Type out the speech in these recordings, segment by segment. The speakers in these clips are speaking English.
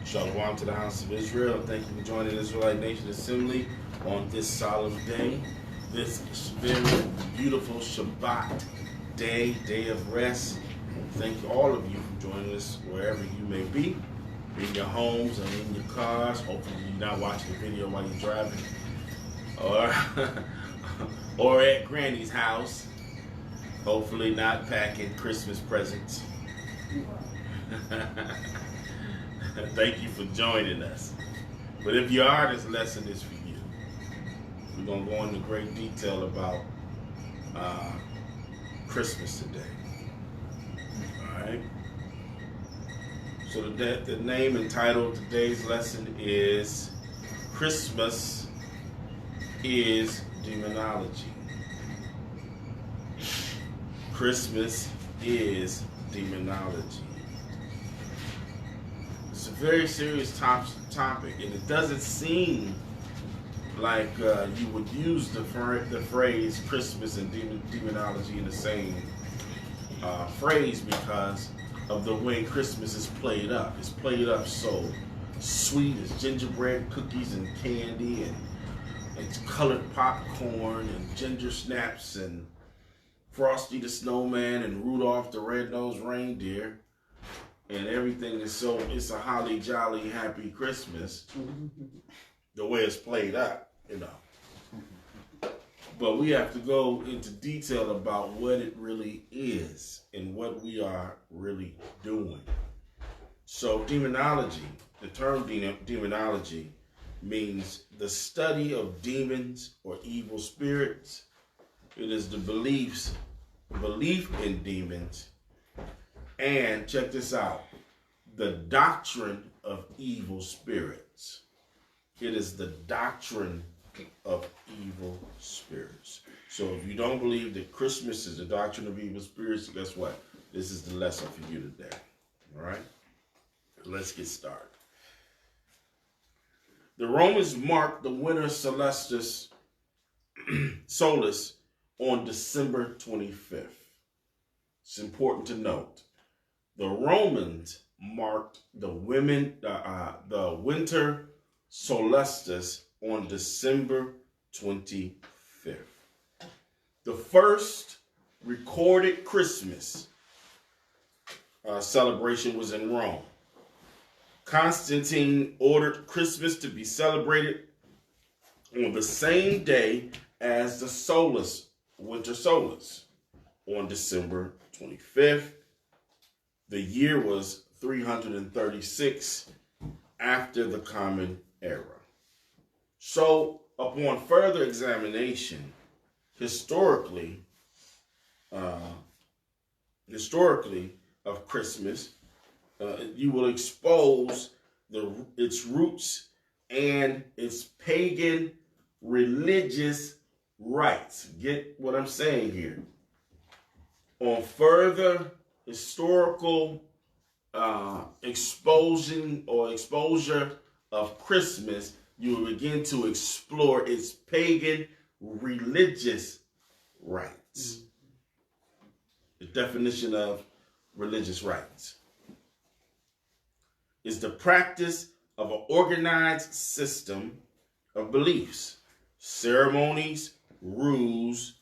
Shalom to the house of Israel. Thank you for joining the Israelite Nation Assembly on this solemn day, this very beautiful Shabbat day of rest. Thank all of you for joining us wherever you may be, in your homes and in your cars. Hopefully you're not watching the video while you're driving, or at Granny's house. Hopefully not packing Christmas presents. Thank you for joining us. But if you are, this lesson is for you. We're going to go into great detail about Christmas today. All right? So the name and title of today's lesson is Christmas is Demonology. Christmas is Demonology. It's a very serious topic, and it doesn't seem like you would use the phrase Christmas and demonology in the same phrase because of the way Christmas is played up. It's played up so sweet. It's gingerbread cookies and candy, and it's colored popcorn and ginger snaps and Frosty the Snowman and Rudolph the Red-Nosed Reindeer. And everything is so, it's a holly jolly happy Christmas, the way it's played out, you know. But we have to go into detail about what it really is and what we are really doing. So demonology, the term demonology means the study of demons or evil spirits. It is the belief in demons. And check this out, the doctrine of evil spirits. It is the doctrine of evil spirits. So if you don't believe that Christmas is the doctrine of evil spirits, guess what? This is the lesson for you today. All right? Let's get started. The Romans marked the winter solstice on December 25th. It's important to note. The Romans marked the winter solstice on December 25th. The first recorded Christmas celebration was in Rome. Constantine ordered Christmas to be celebrated on the same day as the winter solstice, on December 25th. The year was 336 after the Common Era. So, upon further examination, historically of Christmas, you will expose its roots and its pagan religious rites. Get what I'm saying here? On further historical exposure of Christmas, you will begin to explore its pagan religious rites. The definition of religious rites is the practice of an organized system of beliefs, ceremonies, rules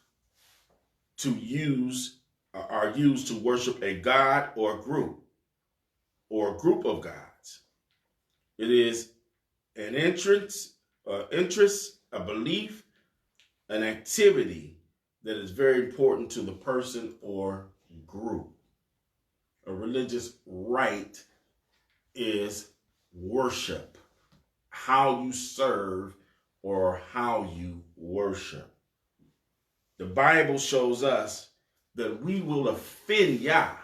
are used to worship a god or a group of gods. It is an interest, a belief, an activity that is very important to the person or group. A religious rite is worship, how you serve or how you worship. The Bible shows us that we will offend Yah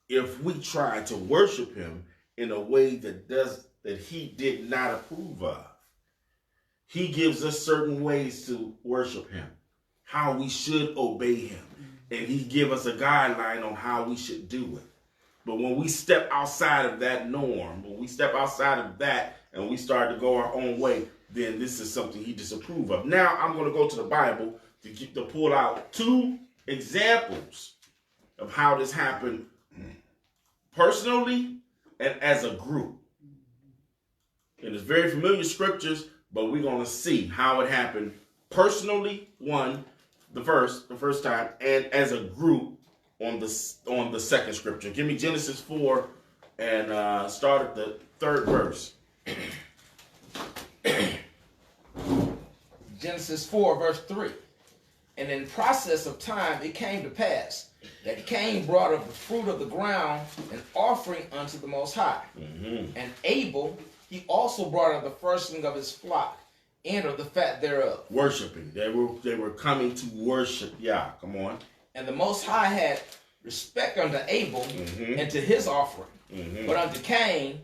if we try to worship him in a way that he did not approve of. He gives us certain ways to worship him, how we should obey him, and he gives us a guideline on how we should do it. But when we step outside of that norm, when we step outside of that and we start to go our own way, then this is something he disapproves of. Now I'm going to go to the Bible to pull out two examples of how this happened personally and as a group. And it's very familiar scriptures, but we're going to see how it happened personally, the first time, and as a group on the second scripture. Give me Genesis 4 and start at the 3rd verse. Genesis 4, verse 3. And in process of time it came to pass that Cain brought of the fruit of the ground an offering unto the Most High. And Abel, he also brought of the firstling of his flock and of the fat thereof. Worshiping. They were coming to worship Yah. Come on. And the Most High had respect unto Abel and to his offering. But unto Cain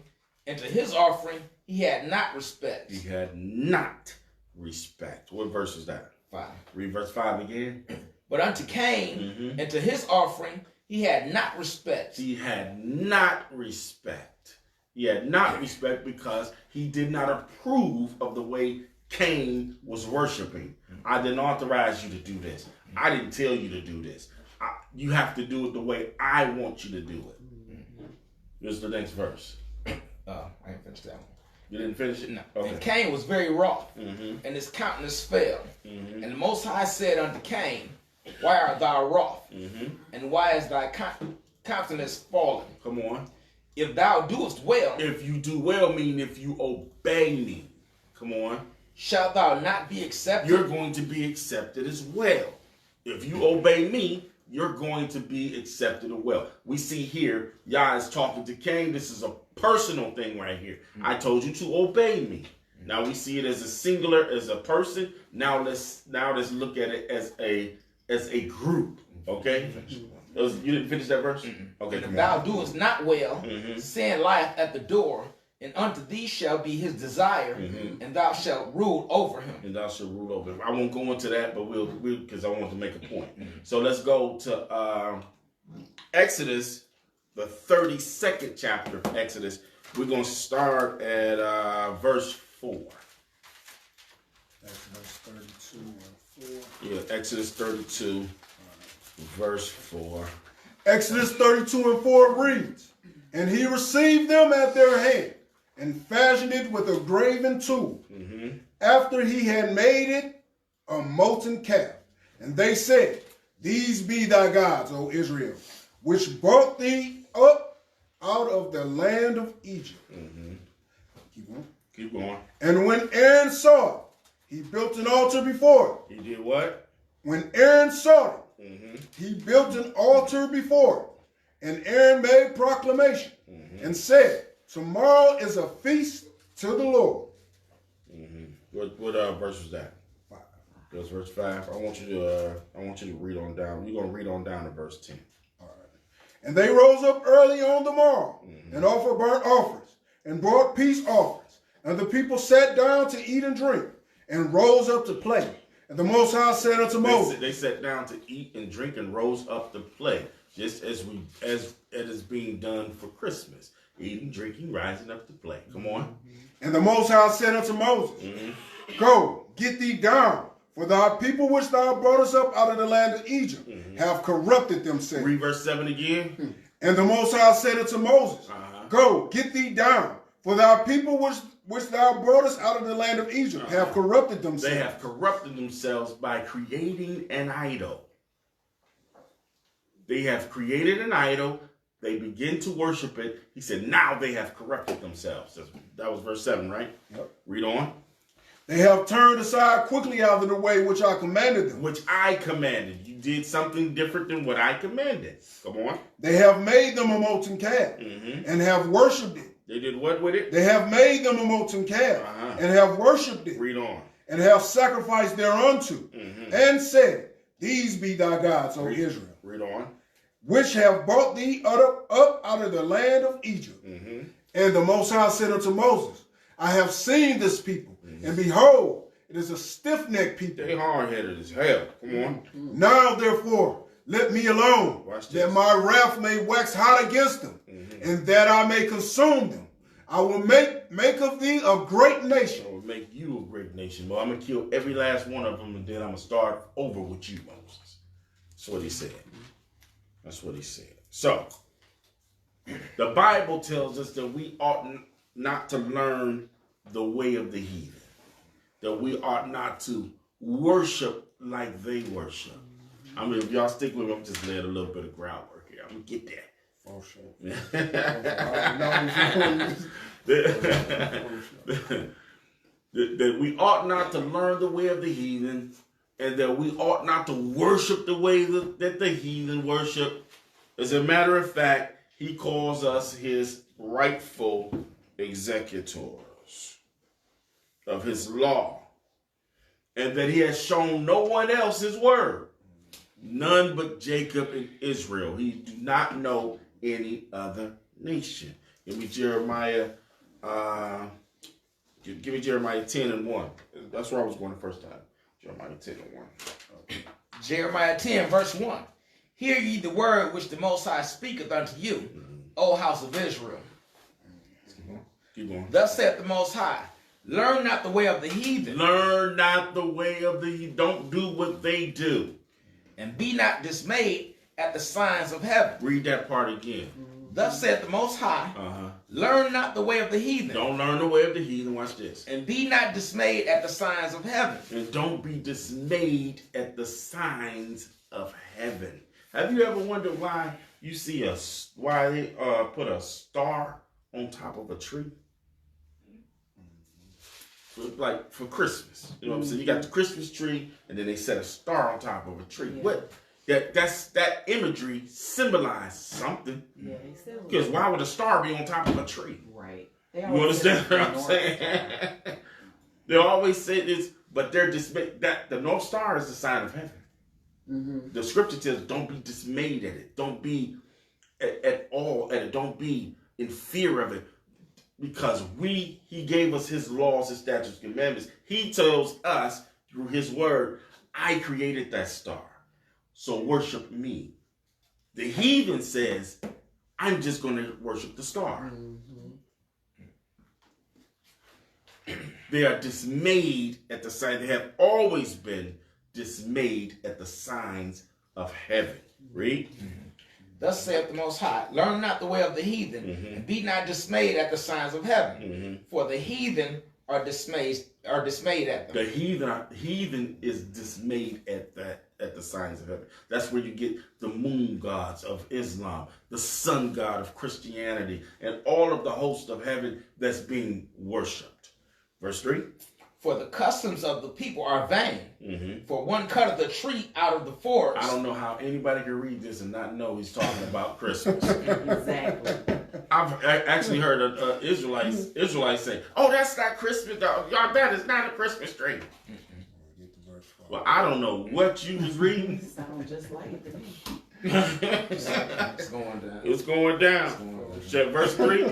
and to his offering he had not respect. He had not respect. What verse is that? 5. Read verse 5 again. But unto Cain and to his offering he had not respect. He had not respect. He had not respect because he did not approve of the way Cain was worshiping. I didn't authorize you to do this. I didn't tell you to do this. You have to do it the way I want you to do it. Here's the next verse. I ain't finished that one. You didn't finish it? No. Okay. And Cain was very wroth, and his countenance fell. And the Most High said unto Cain, Why art thou wroth? And why is thy countenance fallen? Come on. If thou doest well, If you do well, mean if you obey me. Come on. shalt thou not be accepted? You're going to be accepted as well. If you obey me, you're going to be accepted as well. We see here, Yah is talking to Cain. This is a personal thing right here. I told you to obey me. Now we see it as a singular, as a person. Now let's look at it as a group. Okay? You didn't finish that verse? Okay. And if thou doest not well, sin lieth at the door, and unto thee shall be his desire, and thou shalt rule over him. And thou shalt rule over him. I won't go into that, but we'll because I want to make a point. So let's go to Exodus, the 32nd chapter of Exodus. We're going to start at verse 4. Exodus 32 and 4. Yeah, Exodus 32, verse 4. Exodus 32 and 4 reads, And he received them at their hand, and fashioned it with a graven tool, after he had made it a molten calf. And they said, These be thy gods, O Israel, which brought thee up out of the land of Egypt. Keep going. Keep going. And when Aaron saw it, he built an altar before it. He did what? When Aaron saw it, he built an altar before it. And Aaron made proclamation and said, Tomorrow is a feast to the Lord. What verse was that? 5. That's verse 5. I want you to read on down. You're gonna read on down to verse 10. All right. And they rose up early on the morrow and offered burnt offerings and brought peace offerings. And the people sat down to eat and drink and rose up to play. And the Most High said unto Moses, They sat down to eat and drink and rose up to play, just as it is being done for Christmas. Eating, drinking, rising up to play. Come on. And the Most High said unto Moses, Go, get thee down, for thy people which thou broughtest up out of the land of Egypt have corrupted themselves. Read verse 7 again. And the Most High said unto Moses, Go, get thee down, for thy people which thou broughtest out of the land of Egypt have corrupted themselves. They have corrupted themselves by creating an idol. They have created an idol. They begin to worship it. He said, now they have corrupted themselves. That was verse 7, right? Yep. Read on. They have turned aside quickly out of the way which I commanded them. Which I commanded. You did something different than what I commanded. Come on. They have made them a molten calf and have worshipped it. They did what with it? They have made them a molten calf and have worshipped it. Read on. And have sacrificed thereunto and said, These be thy gods, O Israel. Read on. Which have brought thee up out of the land of Egypt. And the Most High said unto Moses, I have seen this people, and behold, it is a stiff-necked people. They hard-headed as hell. Come on. Now, therefore, let me alone, that my wrath may wax hot against them, and that I may consume them. I will make of thee a great nation. I will make you a great nation. Well, I'm going to kill every last one of them, and then I'm going to start over with you, Moses. That's what he said. That's what he said. So, the Bible tells us that we ought not to learn the way of the heathen. That we ought not to worship like they worship. I mean, if y'all stick with me, I'm just laying a little bit of groundwork here. I'm going to get there. For sure. That we ought not to learn the way of the heathen, and that we ought not to worship the way that the heathen worship. As a matter of fact, he calls us his rightful executors of his law, and that he has shown no one else his word, none but Jacob and Israel. He do not know any other nation. Give me Jeremiah. Give me Jeremiah 10:1. That's where I was going the first time. Jeremiah 10:1. Jeremiah 10, verse 1. Hear ye the word which the Most High speaketh unto you, O house of Israel. Keep going. Thus saith the Most High, learn not the way of the heathen. Learn not the way of the heathen. Don't do what they do. And be not dismayed at the signs of heaven. Read that part again. Thus saith the Most High, learn not the way of the heathen. Don't learn the way of the heathen. Watch this. And be not dismayed at the signs of heaven. And don't be dismayed at the signs of heaven. Have you ever wondered why you see why they put a star on top of a tree? Like for Christmas. You know what I'm saying? You got the Christmas tree, and then they set a star on top of a tree. Yeah. What? That imagery symbolized something. Yeah, they still. Because why would a star be on top of a tree? Right. You understand what I'm saying? They always say this, but they're dismayed. That the North Star is the sign of heaven. Mm-hmm. The scripture tells, don't be dismayed at it. Don't be at all at it. Don't be in fear of it. Because he gave us his laws, his statutes, commandments. He tells us through his word, I created that star. So worship me. The heathen says, I'm just going to worship the star. Mm-hmm. They are dismayed at the sign. They have always been dismayed at the signs of heaven. Read. Mm-hmm. Thus saith the Most High, learn not the way of the heathen, and be not dismayed at the signs of heaven. For the heathen are dismayed at them. The heathen is dismayed at the signs of heaven. That's where you get the moon gods of Islam, the sun god of Christianity, and all of the host of heaven that's being worshipped. Verse 3. For the customs of the people are vain. For one cutteth a tree out of the forest. I don't know how anybody can read this and not know he's talking about Christmas. Exactly. I've actually heard Israelites say, "Oh, that's not Christmas. Y'all, that is not a Christmas tree." Well, I don't know what you was reading. Sounds just like it to me. It's going down. It's going down. Check verse 3.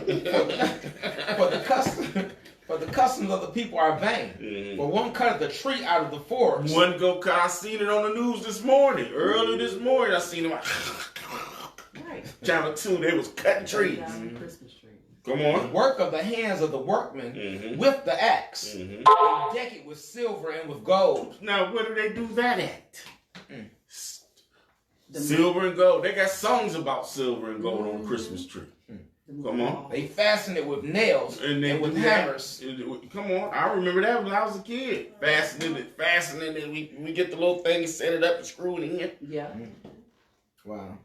For the customs of the people are vain. For one cutteth the tree out of the forest. One go cut. I seen it on the news this morning. Early this morning, I seen them. Right. Channel 2, they was cutting trees. Christmas tree. Come on. The work of the hands of the workman with the axe. They deck it with silver and with gold. Now, where do they do that at? Silver and gold. They got songs about silver and gold on the Christmas tree. Come on. They fasten it with nails and with hammers. Come on. I remember that when I was a kid. Fastening it. We get the little thing and set it up and screw it in. Yeah. Wow.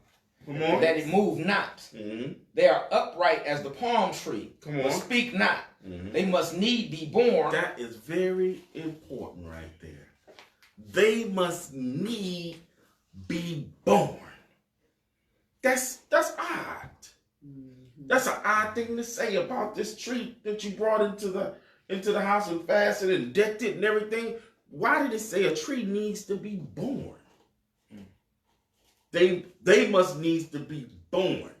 Come on. That it move not. They are upright as the palm tree. Come on. But speak not. They must need be born. That is very important right there. They must need be born. That's odd. That's an odd thing to say about this tree that you brought into the house and fastened and decked it and everything. Why did it say a tree needs to be born? They must needs to be born.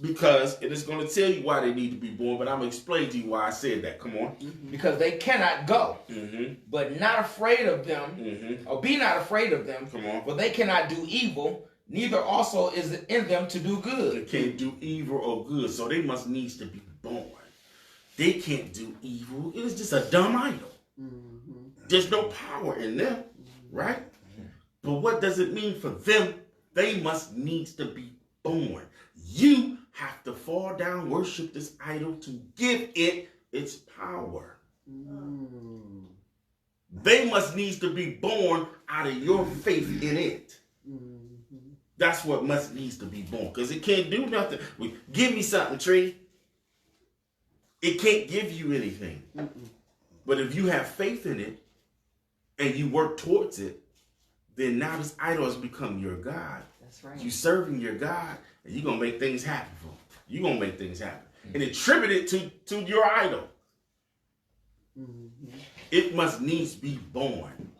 Because it is going to tell you why they need to be born, but I'm going to explain to you why I said that. Come on. Because they cannot go, but not afraid of them, or be not afraid of them. Come on. For they cannot do evil, neither also is it in them to do good. They can't do evil or good, so they must needs to be born. They can't do evil. It is just a dumb idol. There's no power in them, right? But what does it mean for them? They must needs to be born. You have to fall down, worship this idol to give it its power. They must needs to be born out of your faith in it. That's what must needs to be born. Because it can't do nothing. Give me something, tree. It can't give you anything. But if you have faith in it and you work towards it, then now this idol has become your God. That's right. You serving your God, and you're going to make things happen for him. You're going to make things happen. And attribute it to your idol. It must needs be born.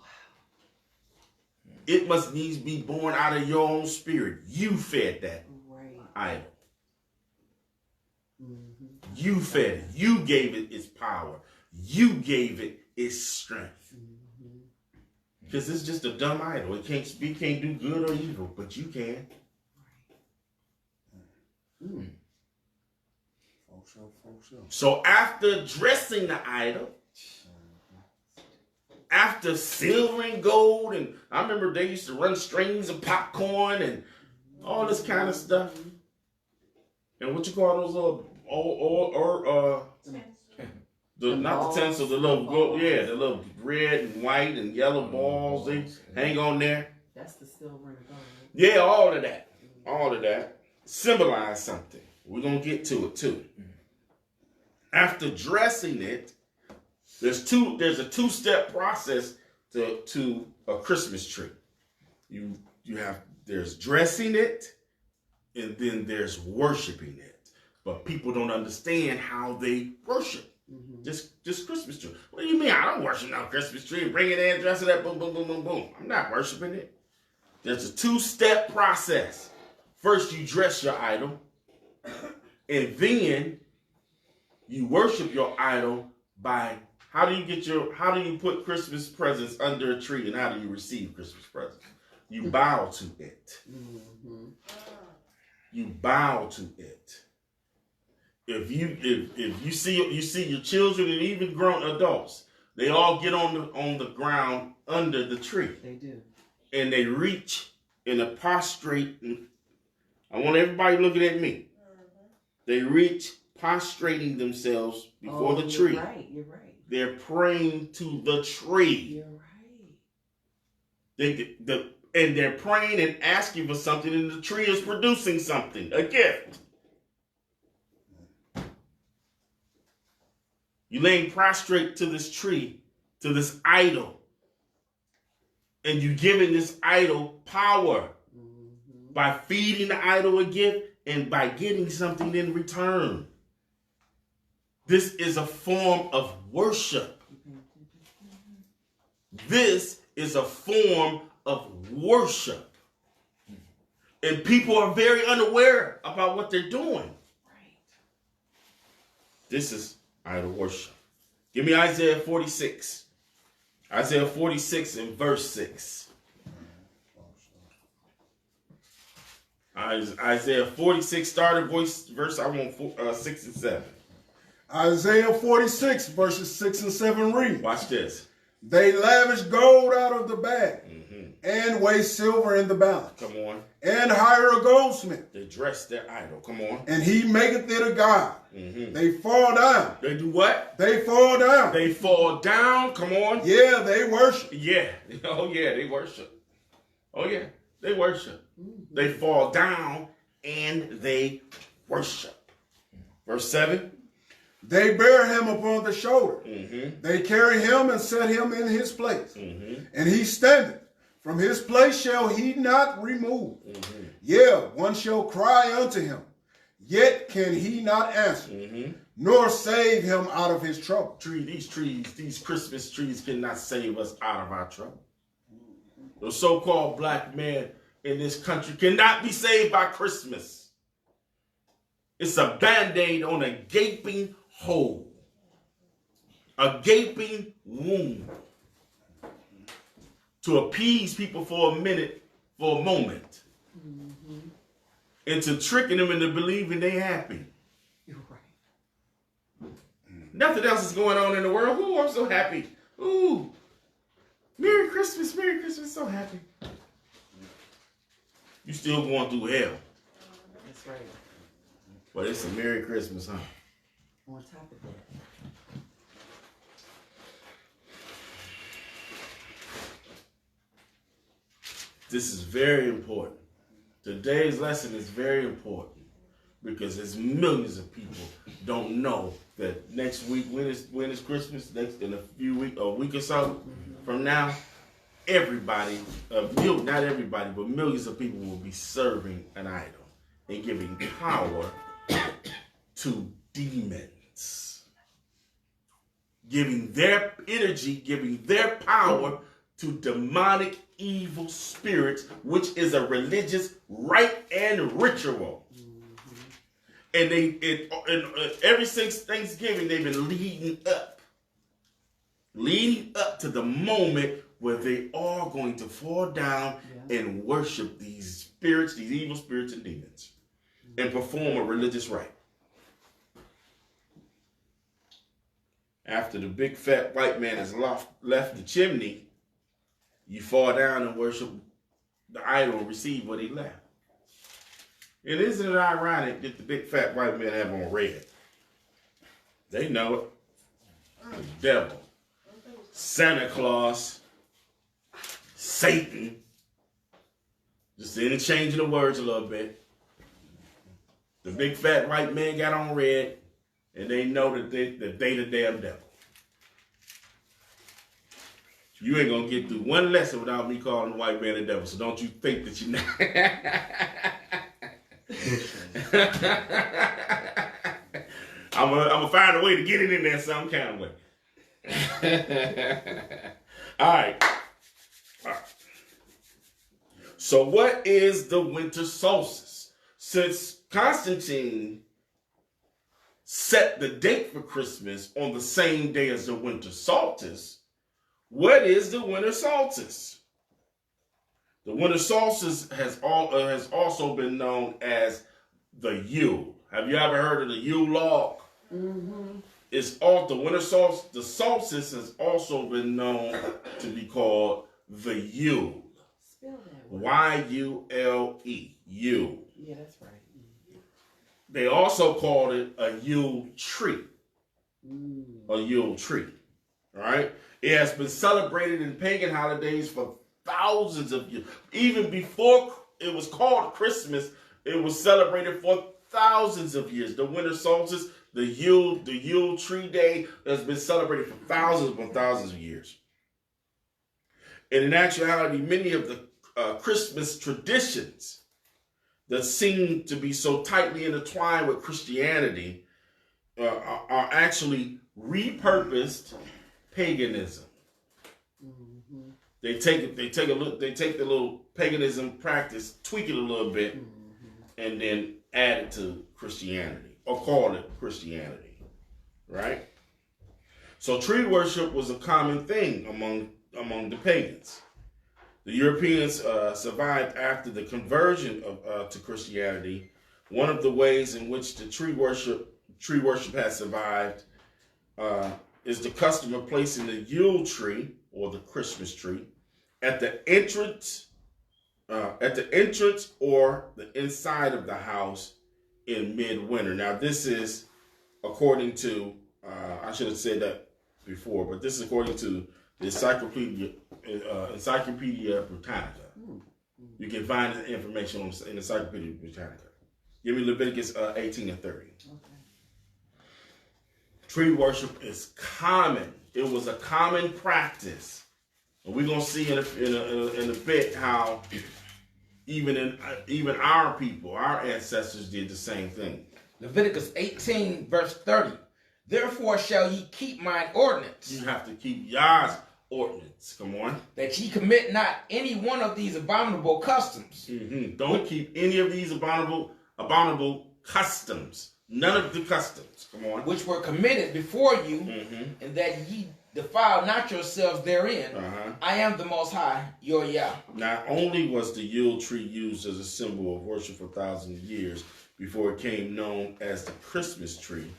It must needs be born out of your own spirit. You fed that idol. You fed it. You gave it its power. You gave it its strength. Because it's just a dumb idol. It can't speak, can't do good or evil, but you can. So after dressing the idol, after silver and gold, and I remember they used to run strings of popcorn and all this kind of stuff. And what you call those little not the tinsel, the little gold, the little red and white and yellow balls they hang on there. That's the silver and gold. Yeah, all of that symbolize something. We're gonna get to it too. After dressing it, there's a two-step process to a Christmas tree. There's dressing it, and then there's worshiping it. But people don't understand how they worship. Just Christmas tree. What do you mean? I don't worship no Christmas tree. Bring it in, dress it up, boom, boom, boom, boom, boom. I'm not worshiping it. There's a two-step process. First, you dress your idol, and then you worship your idol by how do you put Christmas presents under a tree, and how do you receive Christmas presents? You bow to it. You bow to it. If you see your children and even grown adults, they all get on the ground under the tree. They do. And they reach in a prostrate. I want everybody looking at me. They reach prostrating themselves before the tree. You're right. You're right. They're praying to the tree. You're right. And they're praying and asking for something, and the tree is producing something, a gift. You laying prostrate to this tree, to this idol, and you giving this idol power by feeding the idol a gift and by getting something in return. This is a form of worship. This is a form of worship. And people are very unaware about what they're doing. Right. This is idol worship. Give me Isaiah 46. Isaiah 46 and verse 6. Isaiah 46 started verse, I want 6 and 7. Isaiah 46 verses 6 and 7 read. Watch this. They lavish gold out of the bag and weigh silver in the balance. Come on. And hire a goldsmith. They dress their idol. Come on. And he maketh it a god. They fall down. They do what? They fall down. They fall down. Come on. Yeah, they worship. Yeah. Oh, yeah, they worship. Oh, yeah, they worship. They fall down and they worship. Verse 7. They bear him upon the shoulder. They carry him and set him in his place. And he standeth. From his place shall he not remove. Yeah, one shall cry unto him. Yet can he not answer. Nor save him out of his trouble. These Christmas trees cannot save us out of our trouble. The so-called black man in this country cannot be saved by Christmas. It's a band-aid on a gaping hole. A gaping wound. To appease people for a moment. And to tricking them into believing they happy. You're right. Nothing else is going on in the world. Ooh, I'm so happy. Ooh. Merry Christmas, so happy. You still going through hell. That's right. But it's a Merry Christmas, huh? On top of that. this is very important. Today's lesson is very important because there's millions of people don't know that next week, when is Christmas? Next in a week or so from now, everybody, not everybody, but millions of people will be serving an idol and giving power to demons, giving their energy, giving their power to demonic evil spirits, which is a religious rite and ritual. And ever since Thanksgiving, they've been leading up to the moment where they are going to fall down and worship these spirits, these evil spirits and demons, and perform a religious rite. After the big fat white man has left the chimney, you fall down and worship the idol and receive what he left. And isn't it ironic that the big fat white man have on red? They know it. The devil, Santa Claus, Satan. Just interchanging the words a little bit. The big fat white man got on red, and they know that they the damn devil. You ain't gonna get through one lesson without me calling the white man the devil. So don't you think that you know. I'm gonna find a way to get it in there some kind of way. All right. So what is the winter solstice? Since Constantine set the date for Christmas on the same day as the winter solstice, what is the winter solstice? The winter solstice has also been known as the Yule. Have you ever heard of the Yule log? Mm-hmm. It's all the winter solstice. The solstice has also been known to be called the Yule. Spell that word. Y-U-L-E. Yule. Yeah, that's right. They also called it a Yule tree. A Yule tree. All right? It has been celebrated in pagan holidays for thousands of years. Even before it was called Christmas, it was celebrated for thousands of years. The winter solstice, the Yule tree day has been celebrated for thousands upon thousands of years. And in actuality, many of the Christmas traditions that seem to be so tightly intertwined with Christianity are actually repurposed paganism. Mm-hmm. They take the little paganism practice, tweak it a little bit, and then add it to Christianity, or call it Christianity, right? So tree worship was a common thing among the pagans. The Europeans survived after the conversion to Christianity. One of the ways in which the tree worship has survived is the custom of placing the Yule tree or the Christmas tree at the entrance or the inside of the house in midwinter. Now, this is according to I should have said that before, but this is according to the Encyclopedia Britannica. You can find the information in Encyclopedia Britannica. Give me Leviticus 18 and 30. Okay. Tree worship is common. It was a common practice. And we're going to see in a bit how even our people, our ancestors did the same thing. Leviticus 18 verse 30. Therefore shall ye keep mine ordinance. You have to keep Yah's ordinance. Come on. That ye commit not any one of these abominable customs. Mm-hmm. Don't keep any of these abominable customs. None of the customs. Come on. Which were committed before you, and that ye defile not yourselves therein. I am the Most High, your Yah. Not only was the Yule tree used as a symbol of worship for thousands of years before it became known as the Christmas tree,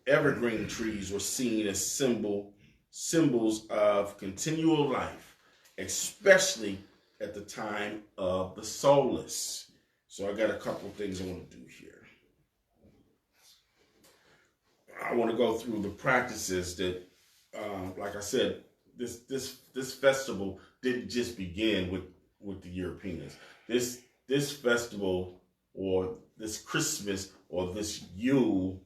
evergreen trees were seen as symbols of continual life, especially at the time of the solstice. So I got a couple of things I want to do here. I want to go through the practices that, like I said, this festival didn't just begin with the Europeans. This festival, or this Christmas, or this Yule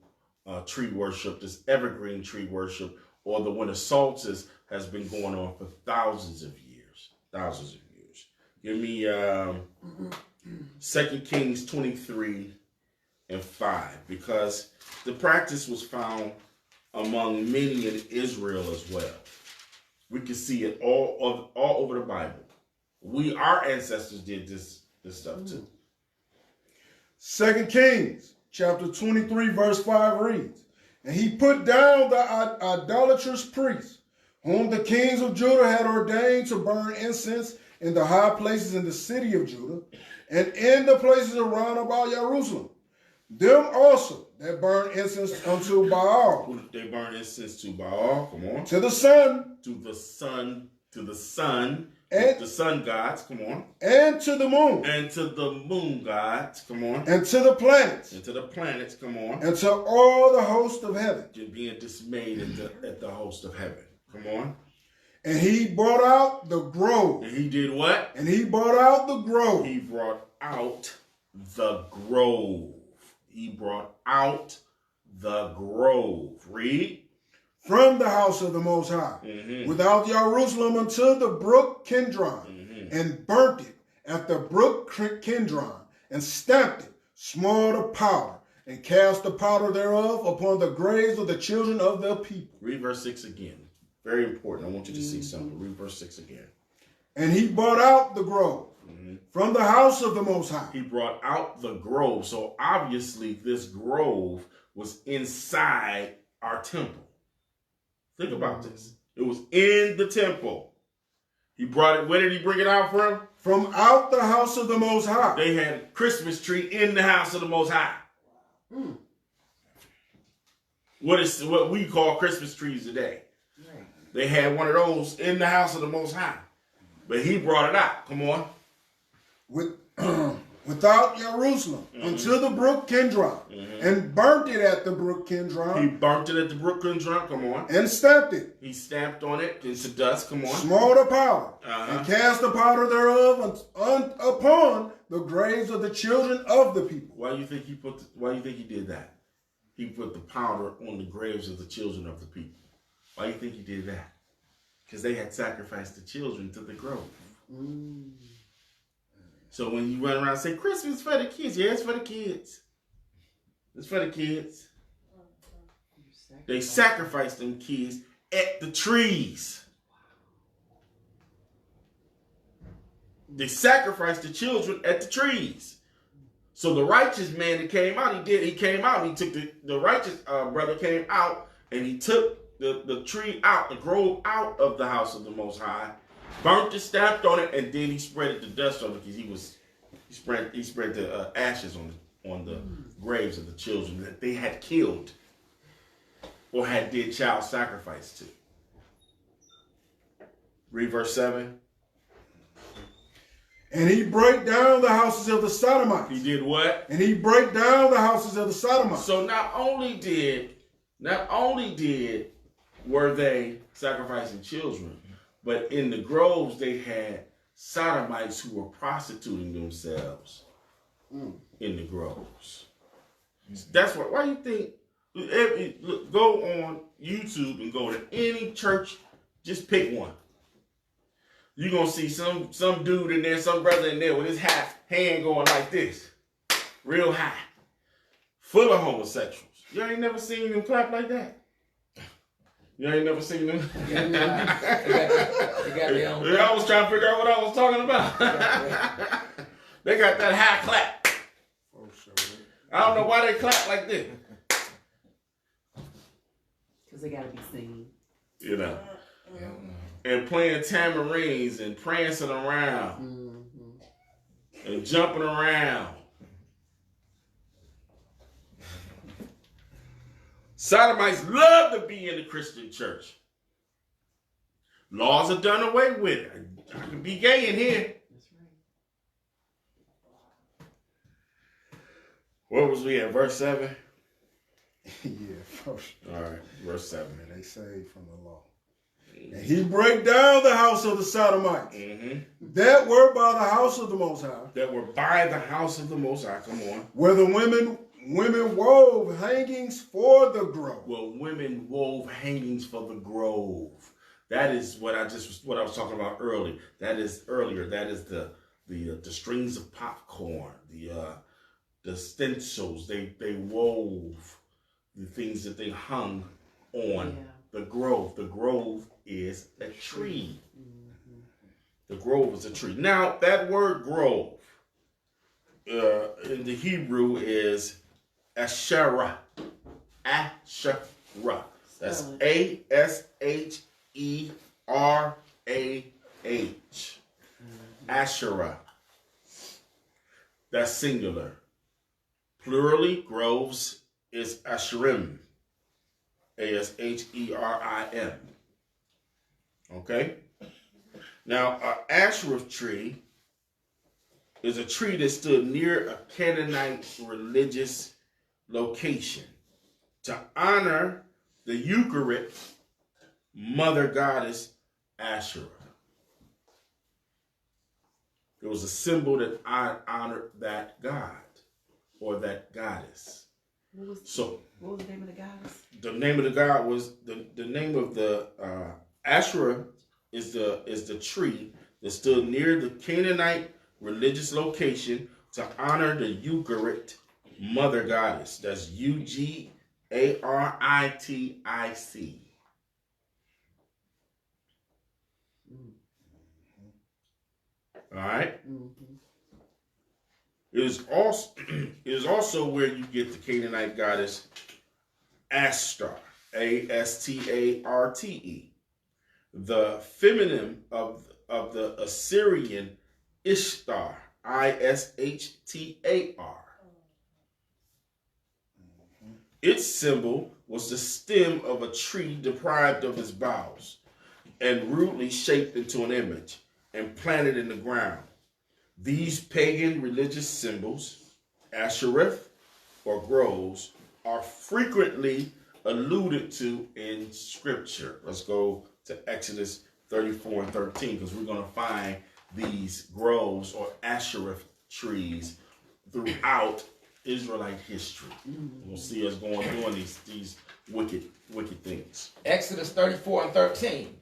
tree worship, this evergreen tree worship, or the winter solstice has been going on for thousands of years. Give me 2 Kings 23:5, because the practice was found among many in Israel as well. We can see it all over the Bible. Our ancestors did this stuff too. 2 Kings chapter 23 verse 5 reads, "And he put down the idolatrous priests, whom the kings of Judah had ordained to burn incense in the high places in the city of Judah, and in the places around about Jerusalem. Them also that burn incense unto Baal." They burn incense to Baal. Come on. To the sun. To the sun. And the sun gods. Come on. And to the moon. And to the moon gods. Come on. And to the planets. And to the planets. Come on. And to all the host of heaven. You're being dismayed at the host of heaven. Come on. And he brought out the grove. And he did what? And he brought out the grove. He brought out the grove. He brought out the grove. Read. From the house of the Most High, without Jerusalem unto the brook Kidron, and burnt it at the brook Kidron, and stamped it, small to powder, and cast the powder thereof upon the graves of the children of the people. Read verse 6 again. Very important. I want you to see something. Read verse 6 again. And he brought out the grove from the house of the Most High. He brought out the grove. So obviously this grove was inside our temple. Think about this. It was in the temple. He brought it. Where did he bring it out from? From out the house of the Most High. They had a Christmas tree in the house of the Most High. What we call Christmas trees today. Right. They had one of those in the house of the Most High. But he brought it out. Come on. Without Jerusalem unto the brook Kidron, and burnt it at the brook Kidron. He burnt it at the brook Kidron. Come on. And stamped it. He stamped on it into dust. Come on. Small to powder. And cast the powder thereof upon the graves of the children of the people. Why do you think he did that? He put the powder on the graves of the children of the people. Why do you think he did that? Because they had sacrificed the children to the grove. So when you run around and say, Christmas for the kids, yeah, it's for the kids. It's for the kids. They sacrificed them kids at the trees. They sacrificed the children at the trees. So the righteous man that came out, he came out, he took the righteous brother came out, and he took the tree out, the grove out of the house of the Most High, burnt it, stamped on it, and then he spread the dust on it, because he spread the ashes on the graves of the children that they had killed or had did child sacrifice to. Read verse 7. And he brake down the houses of the Sodomites. He did what? And he brake down the houses of the Sodomites. So not only were they sacrificing children, but in the groves they had Sodomites who were prostituting themselves in the groves. That's why you think, go on YouTube and go to any church, just pick one. You're going to see some dude in there, some brother in there with his hand going like this, real high, full of homosexuals. You ain't never seen them clap like that? You ain't never seen them? I was trying to figure out what I was talking about. They got that high clap. I don't know why they clap like this. Because they got to be seen. You know. And playing tamarines and prancing around and jumping around. Sodomites love to be in the Christian church. Laws are done away with. I can be gay in here. That's right. Where was we at? Verse 7? Yeah, first. All right, verse 7. And they saved from the law. And he brake down the house of the Sodomites that were by the house of the Most High. That were by the house of the Most High. Come on. Where the women wove hangings for the grove. Well, women wove hangings for the grove. That is what I was talking about earlier. That is the strings of popcorn, the stencils. They wove the things that they hung on the grove. The grove is a tree. The grove is a tree. Now that word grove in the Hebrew is Asherah. Asherah. That's Asherah. Asherah. That's singular. Plurally, groves is Asherim. Asherim. Okay? Now, an Asherah tree is a tree that stood near a Canaanite religious location to honor the Eucharit mother goddess Asherah. It was a symbol that honored that god or that goddess. What was the name of the goddess? The name of the god was the name of the Asherah is the tree that stood near the Canaanite religious location to honor the Eucharit mother goddess. That's Ugaritic. All right. It is also where you get the Canaanite goddess Ashtar, Astarte, the feminine of the Assyrian Ishtar, Ishtar. Its symbol was the stem of a tree deprived of its boughs and rudely shaped into an image and planted in the ground. These pagan religious symbols, Asherah or groves, are frequently alluded to in Scripture. Let's go to Exodus 34 and 13 because we're going to find these groves or Asherah trees throughout Israelite history. We'll see us doing these wicked things. Exodus 34 and 13.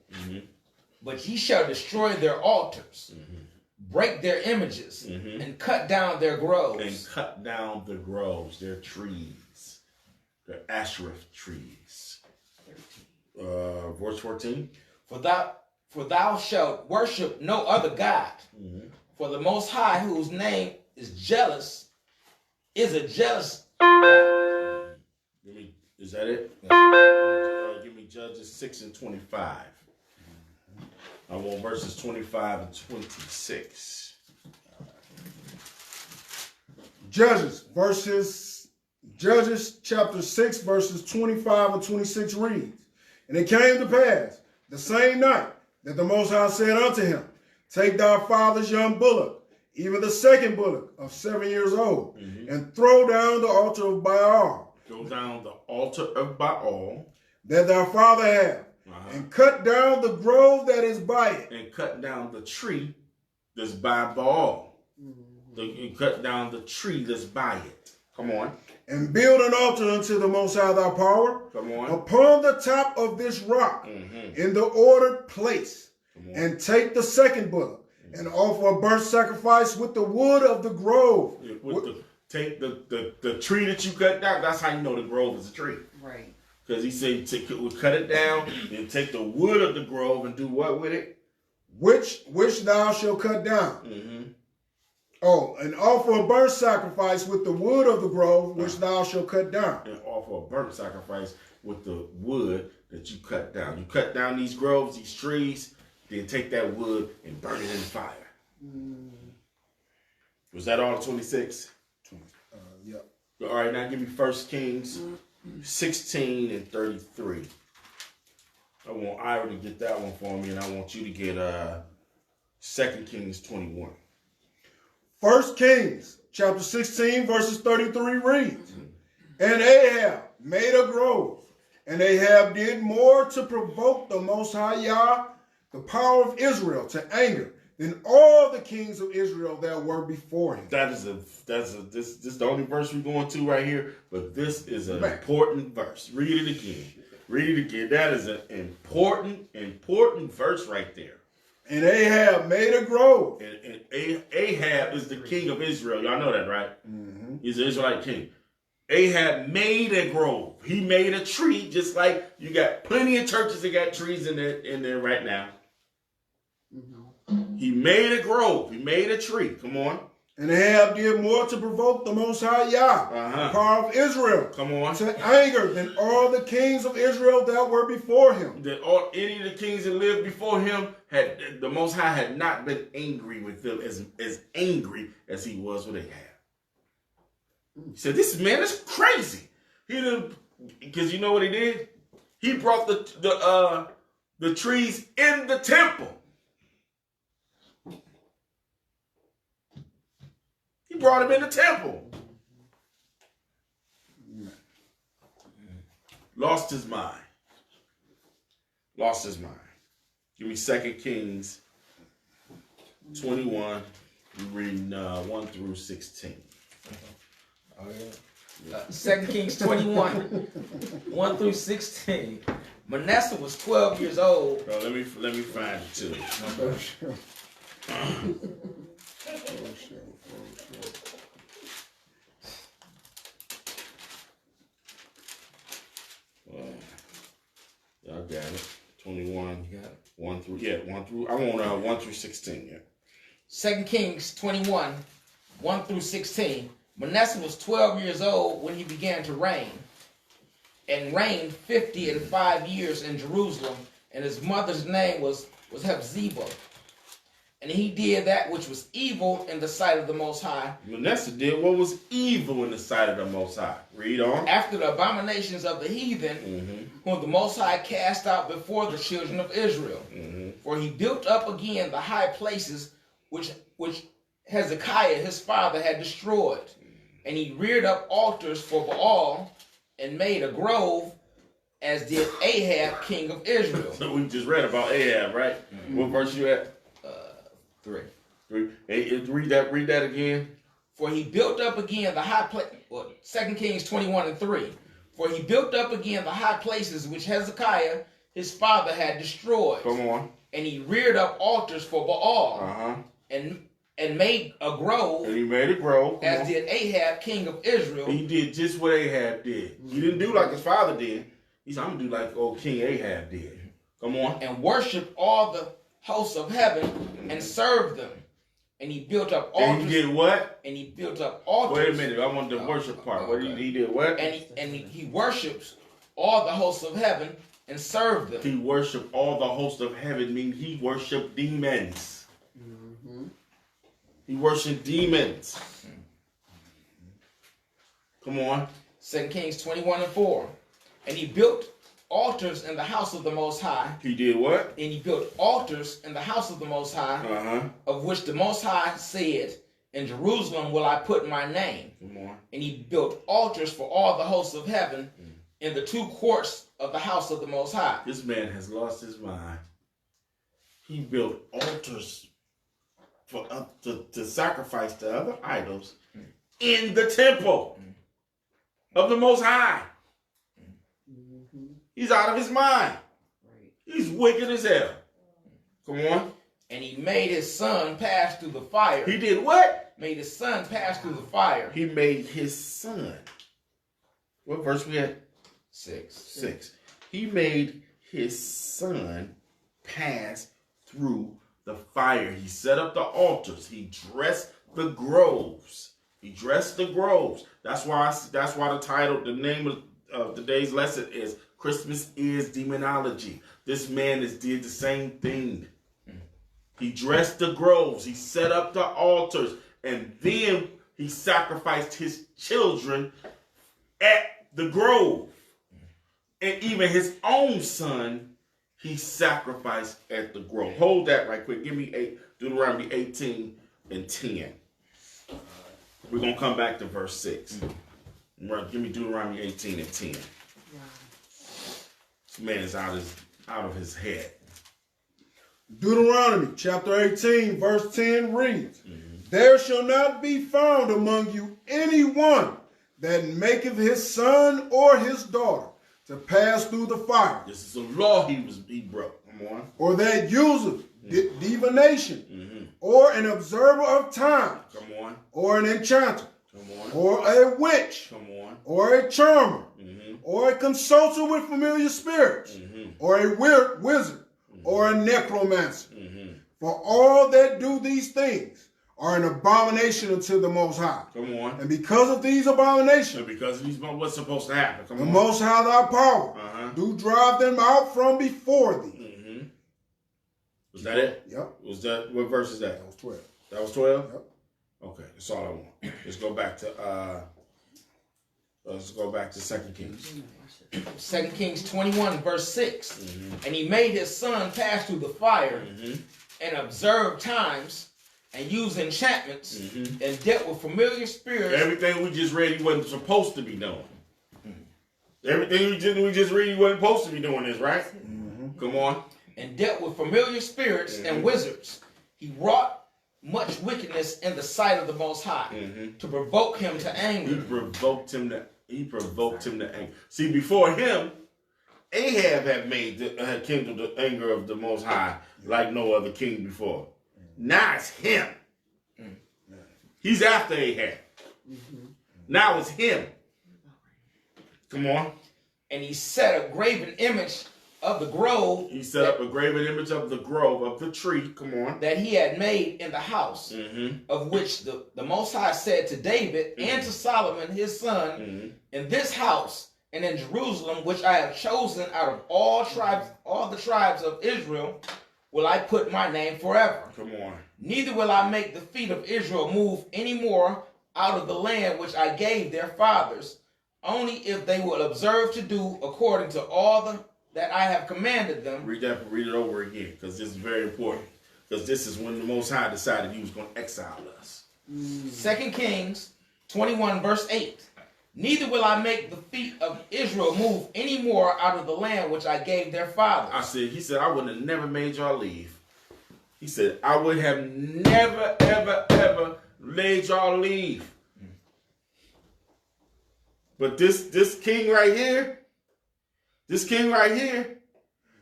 But ye shall destroy their altars, break their images, and cut down their groves. And cut down the groves, their trees, their Asherah trees. Verse 14. For thou shalt worship no other God, for the Most High, whose name is jealous, is a jealous. Is that it? Give me Judges 6 and 25. I want verses 25 and 26. Judges chapter 6 verses 25 and 26 reads, And it came to pass the same night that the Most High said unto him, Take thy father's young bullock, even the second bullock of 7 years old, and throw down the altar of Baal. Throw down the altar of Baal that thy father have, and cut down the grove that is by it. And cut down the tree that's by Baal. And cut down the tree that's by it. Come on. And build an altar unto the Most High thy power. Come on. Upon the top of this rock, in the ordered place. And take the second bullock, and offer a burnt sacrifice with the wood of the grove. Take the tree that you cut down. That's how you know the grove is a tree. Right. Because he said we cut it down and take the wood of the grove and do what with it? Which thou shalt cut down. Oh, and offer a burnt sacrifice with the wood of the grove, which thou shalt cut down. And offer a burnt sacrifice with the wood that you cut down. You cut down these groves, these trees, then take that wood and burn it in the fire. Was that all 26? Yep. All right, now give me 1 Kings 16 and 33. I want Ira to get that one for me, and I want you to get 2 Kings 21. 1 Kings chapter 16 verses 33 reads, And Ahab made a grove And Ahab did more to provoke the Most High Yah, the power of Israel, to anger than all the kings of Israel that were before him. This is the only verse we're going to right here, but this is an important verse. Read it again. Read it again. That is an important verse right there. And Ahab made a grove. And Ahab is the king of Israel. Y'all know that, right? Mm-hmm. He's an Israelite king. Ahab made a grove. He made a tree, just like you got plenty of churches that got trees in there right now. Mm-hmm. He made a grove. He made a tree. Come on. And Ahab did more to provoke the Most High Yah, the power of Israel, come on, to anger than all the kings of Israel that were before him. Any of the kings that lived before him, the Most High had not been angry with them as angry as he was with Ahab. He said, "This man is crazy." He didn't, because you know what he did? He brought the trees in the temple. He brought him in the temple. Lost his mind. Lost his mind. Give me 2 Kings 21. We're reading 1 through 16. Oh, yeah. 2 Kings 21, 1 through 16. Manasseh was 12 years old. Bro, let me find it too. Y'all got it. 21. You got it. 1 through. I want 1 through 16. Yeah. 2 Kings 21, 1 through 16. Manasseh was 12 years old when he began to reign, and reigned 55 years in Jerusalem. And his mother's name was Hephzibah. And he did that which was evil in the sight of the Most High. Manasseh did what was evil in the sight of the Most High. Read on. After the abominations of the heathen, whom the Most High cast out before the children of Israel. For he built up again the high places which Hezekiah his father had destroyed. And he reared up altars for Baal and made a grove, as did Ahab, king of Israel. So we just read about Ahab, right? What verse you at? 3. Hey, read that again. For he built up again the high place. 2 Kings 21 and 3. For he built up again the high places which Hezekiah his father had destroyed. Come on. And he reared up altars for Baal. And made a grove. And he made a grove. As did Ahab, king of Israel. He did just what Ahab did. He didn't do like his father did. He said, I'm going to do like old King Ahab did. Come on. And worshiped all the hosts of heaven and served them. And he built up altars. And he did what? And he built up altars. Wait a minute. I want the worship part. What he did what? And he worshipped all the hosts of heaven and served them. He worshipped all the hosts of heaven, meaning he worshipped demons. He worshipped demons. Come on. 2 Kings 21 and 4. And he built altars in the house of the Most High. He did what? And he built altars in the house of the Most High, of which the Most High said, in Jerusalem will I put my name. Come on. And he built altars for all the hosts of heaven in the 2 courts of the house of the Most High. This man has lost his mind. He built altars for to sacrifice to other idols in the temple of the Most High. He's out of his mind. He's wicked as hell. Come on. And he made his son pass through the fire. He did what? Made his son pass through the fire. He made his son. What verse we at? 6. He made his son pass through the fire. He set up the altars. He dressed the groves. That's why the title, the name of today's lesson is Christmas is Demonology. This man did the same thing. He dressed the groves. He set up the altars. And then he sacrificed his children at the grove. And even his own son, he sacrificed at the grove. Hold that right quick. Give me Deuteronomy 18 and 10. We're going to come back to verse 6. Give me Deuteronomy 18 and 10. This man is out of his head. Deuteronomy chapter 18, verse 10 reads, There shall not be found among you anyone that maketh his son or his daughter to pass through the fire. This is a law he broke. Come on. Or that useth divination, or an observer of time, Come on. or an enchanter, Come on. or a witch, Come on. or a charmer, or a consulter with familiar spirits, or a wizard, or a necromancer. For all that do these things are an abomination unto the Most High. Come on. And because of these abominations, And because of these, what's supposed to happen? Come the on. Most High thy power do drive them out from before thee. Was that it? Yep. Was that, what verse is that? That was 12. That was 12? Yep. Okay, that's all I want. Let's go back to 2 Kings. 2 Kings 21, verse 6. And he made his son pass through the fire and observed times and used enchantments and dealt with familiar spirits. Everything we just read, he wasn't supposed to be doing. Everything we just read, he wasn't supposed to be doing this, right? Come on. And dealt with familiar spirits and wizards. He wrought much wickedness in the sight of the Most High to provoke him to anger. He provoked him to anger. See, before him, Ahab had kindled the anger of the Most High like no other king before. Now it's him. He's after Ahab. Now it's him. Come on. And he set a graven image of the grove. He set up a graven image of the grove, of the tree. Come on. That he had made in the house, of which the Most High said to David and to Solomon his son, in this house and in Jerusalem, which I have chosen out of all the tribes of Israel, will I put my name forever. Come on. Neither will I make the feet of Israel move any more out of the land which I gave their fathers, only if they will observe to do according to all that I have commanded them. Read it over again, because this is very important. Because this is when the Most High decided he was going to exile us. 2 Kings 21, verse 8. Neither will I make the feet of Israel move any more out of the land which I gave their fathers. He said, I would have never made y'all leave. He said, I would have never, ever, ever made y'all leave. But this king right here,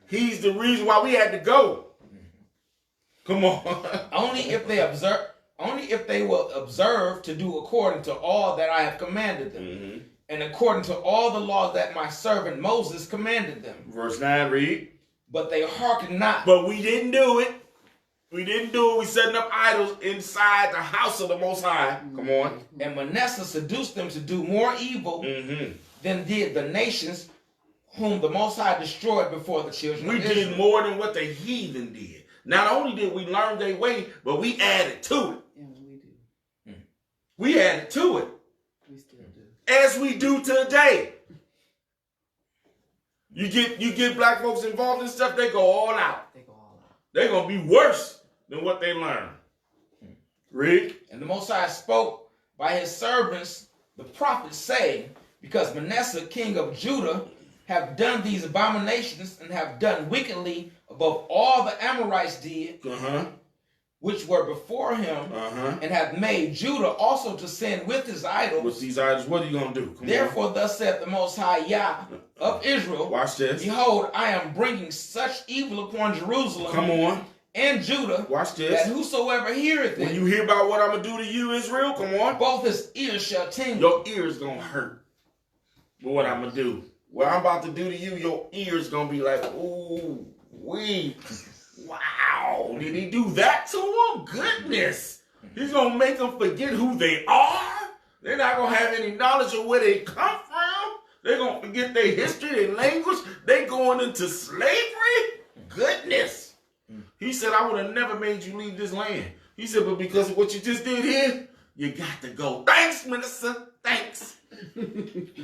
he's the reason why we had to go. Come on. Only if they will observe to do according to all that I have commanded them, and according to all the laws that my servant Moses commanded them. Verse 9, read. But they hearkened not. But we didn't do it. We setting up idols inside the house of the Most High. Come on. And Manasseh seduced them to do more evil than did the nations whom the Most High destroyed before the children of Israel. We did more than what the heathen did. Not only did we learn their way, but we added to it. Yeah, we do. We added to it. We still do. As we do today. You get black folks involved in stuff, they go all out. They go all out. They're going to be worse than what they learned. Read. And the Most High spoke by his servants, the prophets, saying, because Manasseh, king of Judah, have done these abominations and have done wickedly above all the Amorites did, which were before him, and have made Judah also to sin with his idols. With these idols, what are you going to do? Therefore, thus saith the Most High Yah of Israel, watch this. Behold, I am bringing such evil upon Jerusalem and Judah, watch this, that whosoever heareth it, when you hear about what I'm going to do to you, Israel, come on, both his ears shall tingle. Your ears going to hurt. But what I'm going to do, what I'm about to do to you, your ears going to be like, ooh, wee. Wow, did he do that to them? Goodness. He's going to make them forget who they are. They're not going to have any knowledge of where they come from. They're going to forget their history, their language. They going into slavery. Goodness. He said, I would have never made you leave this land. He said, but because of what you just did here, you got to go. Thanks, Minister. Thanks.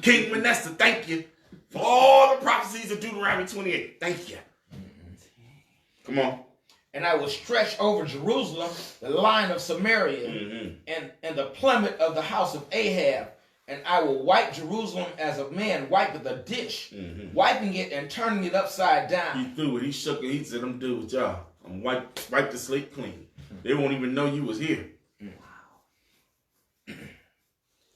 King Manasseh, thank you for all the prophecies of Deuteronomy 28. Thank you. Come on. And I will stretch over Jerusalem the line of Samaria and the plummet of the house of Ahab, and I will wipe Jerusalem as a man wipeth a dish, wiping it and turning it upside down. He threw it. He shook it. He said, I'm due with y'all. I'm wipe the slate clean. They won't even know you was here.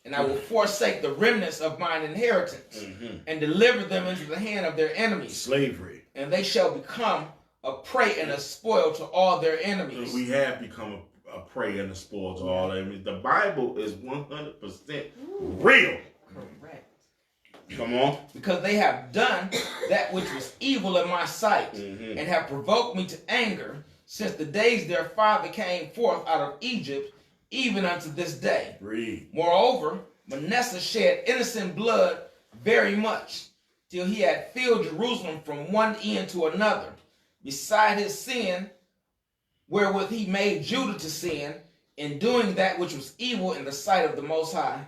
And I will forsake the remnants of mine inheritance and deliver them into the hand of their enemies. Slavery. And they shall become a prey and a spoil to all their enemies. We have become a prey and a spoil to all enemies. The Bible is 100% real. Correct. Come on. Because they have done that which was evil in my sight, and have provoked me to anger since the days their father came forth out of Egypt, even unto this day. Read. Moreover, Manasseh shed innocent blood very much, till he had filled Jerusalem from one end to another, beside his sin, wherewith he made Judah to sin, in doing that which was evil in the sight of the Most High.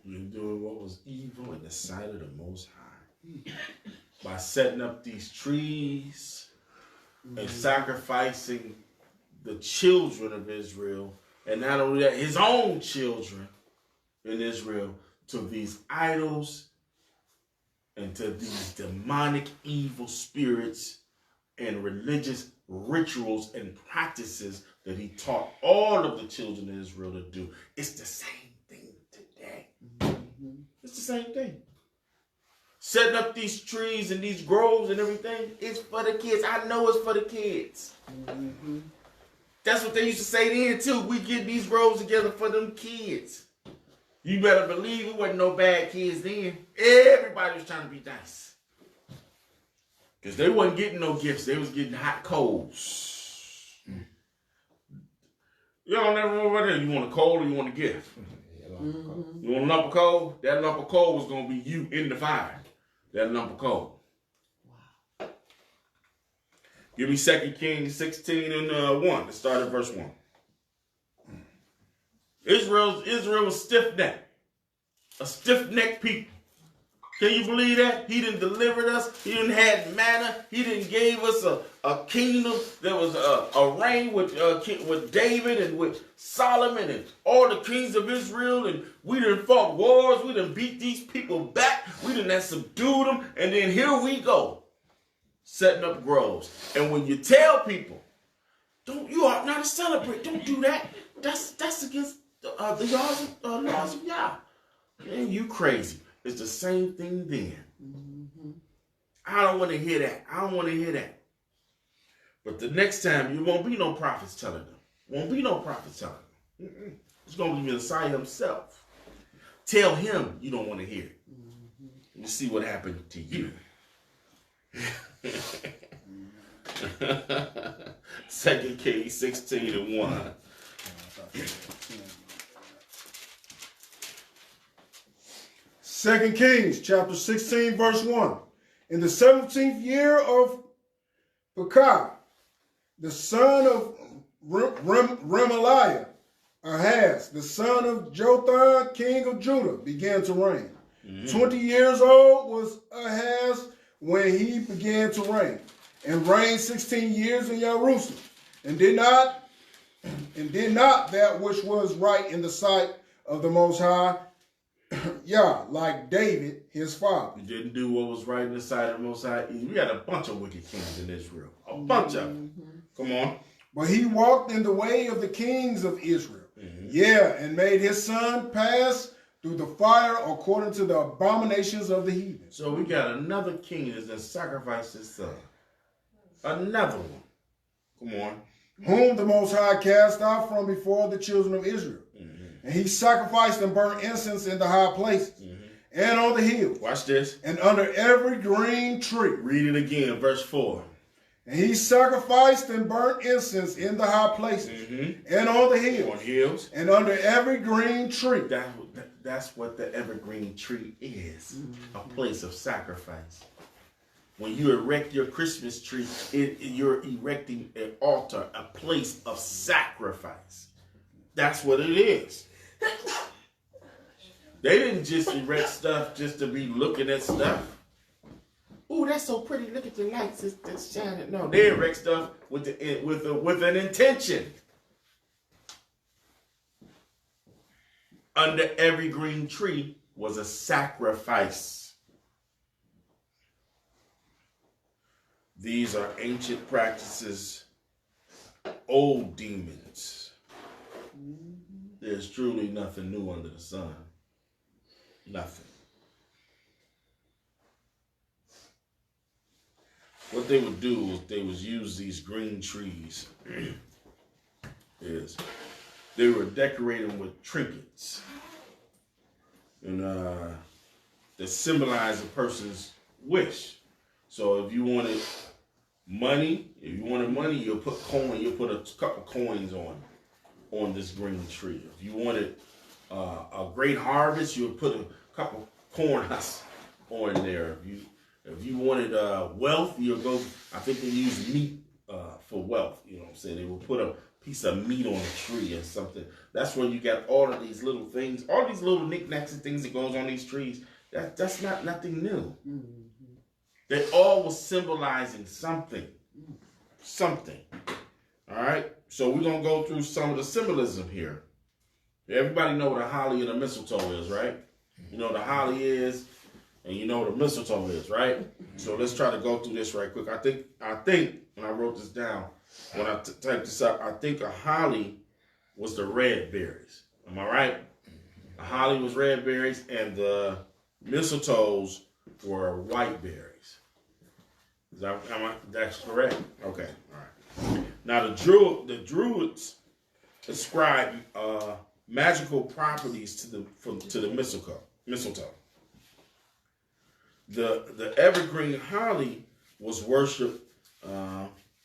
In doing what was evil in the sight of the Most High. By setting up these trees and sacrificing the children of Israel, and not only that, his own children in Israel, to these idols and to these demonic evil spirits and religious rituals and practices that he taught all of the children of Israel to do. It's the same thing today. It's the same thing. Setting up these trees and these groves and everything, it's for the kids. I know it's for the kids. That's what they used to say then too. We get these groves together for them kids. You better believe it wasn't no bad kids then. Everybody was trying to be nice. Because they wasn't getting no gifts. They was getting hot coals. You don't never over there. You want a coal or you want a gift? You want a lump of coal? That lump of coal was going to be you in the fire. That lump of coal. Wow. Give me 2 Kings 16 and 1. Let's start at verse 1. Israel was stiff-necked. A stiff-necked people. Can you believe that? He didn't deliver us. He didn't have manna. He didn't gave us a kingdom. There was a reign with David and with Solomon and all the kings of Israel. And we done fought wars. We done beat these people back. We done subdued them. And then here we go, setting up groves. And when you tell people, you ought not to celebrate. Don't do that. That's against the laws of Yah. Man, you crazy. It's the same thing then. I don't want to hear that. I don't want to hear that. But the next time, you won't be no prophets telling them. Won't be no prophets telling them. It's going to be the Messiah himself. Tell him you don't want to hear it. You see what happened to you. 2 Kings 16 and 1. 2 Kings chapter 16 verse 1. In the 17th year of Pekah, the son of Remaliah, Ahaz, the son of Jotham, king of Judah, began to reign. 20 years old was Ahaz when he began to reign, and reigned 16 years in Jerusalem, and did not that which was right in the sight of the Most High, like David, his father. He didn't do what was right in the sight of the Most High. We had a bunch of wicked kings in Israel. A bunch of them. Come on. But he walked in the way of the kings of Israel. And made his son pass through the fire according to the abominations of the heathen. So we got another king that sacrificed his son. Another one. Come on. Whom the Most High cast out from before the children of Israel. And he sacrificed and burnt incense in the high places and on the hills. Watch this. And under every green tree. Read it again, verse 4. And he sacrificed and burnt incense in the high places and on the hills. On hills. And under every green tree. That's what the evergreen tree is. A place of sacrifice. When you erect your Christmas tree, you're erecting an altar, a place of sacrifice. That's what it is. They didn't just erect stuff just to be looking at stuff. Ooh, that's so pretty. Look at the lights that's shining. No, they erect stuff with an intention. under every green tree was a sacrifice. These are ancient practices, old demons. There's truly nothing new under the sun. Nothing. What they would do is they would use these green trees is they were decorating with trinkets and that symbolize a person's wish. So if you wanted money, you'll put a couple coins on this green tree. If you wanted a great harvest, you'll put a couple corn husks on there. If you wanted wealth, you'll go. I think they use meat for wealth. You know what I'm saying? They will put a piece of meat on a tree or something. That's where you got all of these little things, all these little knickknacks and things that goes on these trees. That's not nothing new. Mm-hmm. They all were symbolizing something. Something. All right? So we're going to go through some of the symbolism here. Everybody know what a holly and a mistletoe is, right? You know what a holly is, and you know what a mistletoe is, right? So let's try to go through this right quick. I think when I wrote this down, when I typed this up, I think a holly was the red berries. Am I right? A holly was red berries, and the mistletoes were white berries. That's correct? Okay, all right. Now the Druids ascribed magical properties to the mistletoe. The evergreen holly was worshipped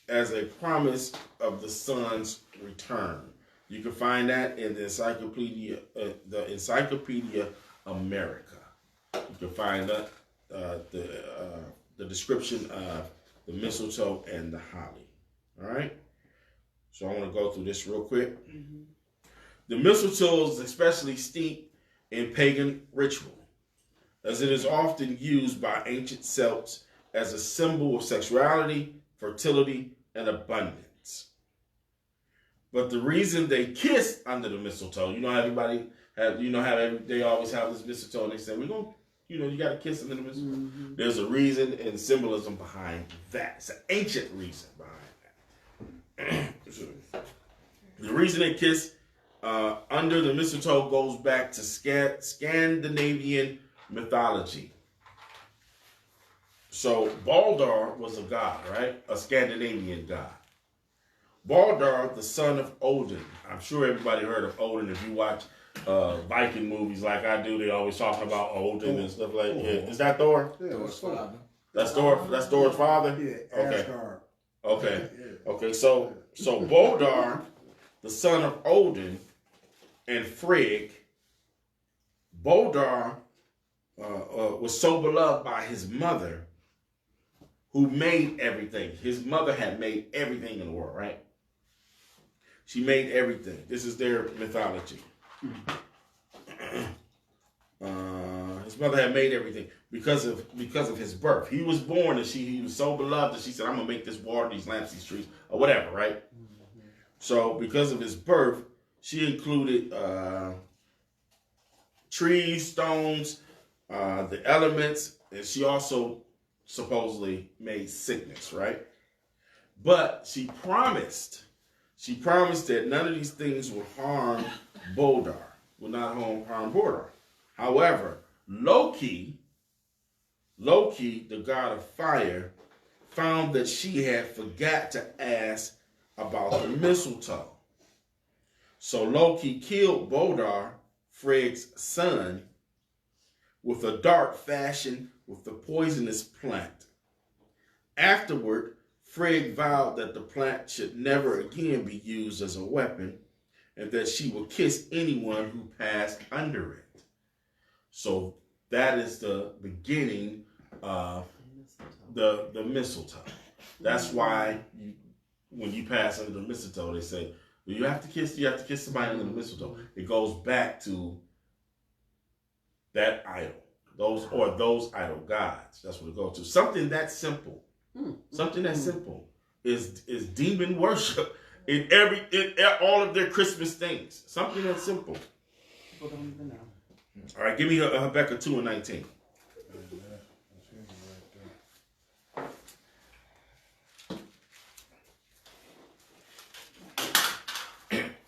as a promise of the sun's return. You can find that in the Encyclopedia America. You can find that the description of the mistletoe and the holly. All right. So I want to go through this real quick. Mm-hmm. The mistletoe is especially steeped in pagan ritual, as it is often used by ancient Celts as a symbol of sexuality, fertility, and abundance. But the reason they kissed under the mistletoe, you know how they always have this mistletoe and they say, you got to kiss under the mistletoe. Mm-hmm. There's a reason and symbolism behind that. It's an ancient reason behind that. The reason they kiss under the mistletoe goes back to Scandinavian mythology. So Baldur was a god, right? A Scandinavian god. Baldur, the son of Odin. I'm sure everybody heard of Odin. If you watch Viking movies like I do, they always talking about Odin and stuff like that. Yeah. Is that Thor? Yeah, that's Thor. That's Thor. That's Thor's father. Yeah, okay. Asgard. Okay. Yeah. Okay. So Baldur, the son of Odin, and Frigg. Baldur was so beloved by his mother, who made everything. His mother had made everything in the world, right? She made everything. This is their mythology. His mother had made everything because of his birth. He was born, and he was so beloved that she said, "I'm gonna make this water, these lamps, these trees, or whatever," right? Mm-hmm. So because of his birth, she included trees, stones, the elements, and she also supposedly made sickness, right? But she promised that none of these things would harm Baldur, would not harm Baldur. However, Loki, the god of fire, found that she had forgot to ask about the mistletoe. So Loki killed Baldur, Frigg's son, with a dart fashioned with the poisonous plant. Afterward, Frigg vowed that the plant should never again be used as a weapon, and that she would kiss anyone who passed under it. So that is the beginning of the mistletoe. That's why when you pass under the mistletoe, they say, well, you have to kiss somebody under the mistletoe. It goes back to that idol. Those idol gods. That's what it goes to. Something that simple. Something that simple is demon worship in all of their Christmas things. Something that simple. People don't even know. All right, give me Habakkuk 2 and 19.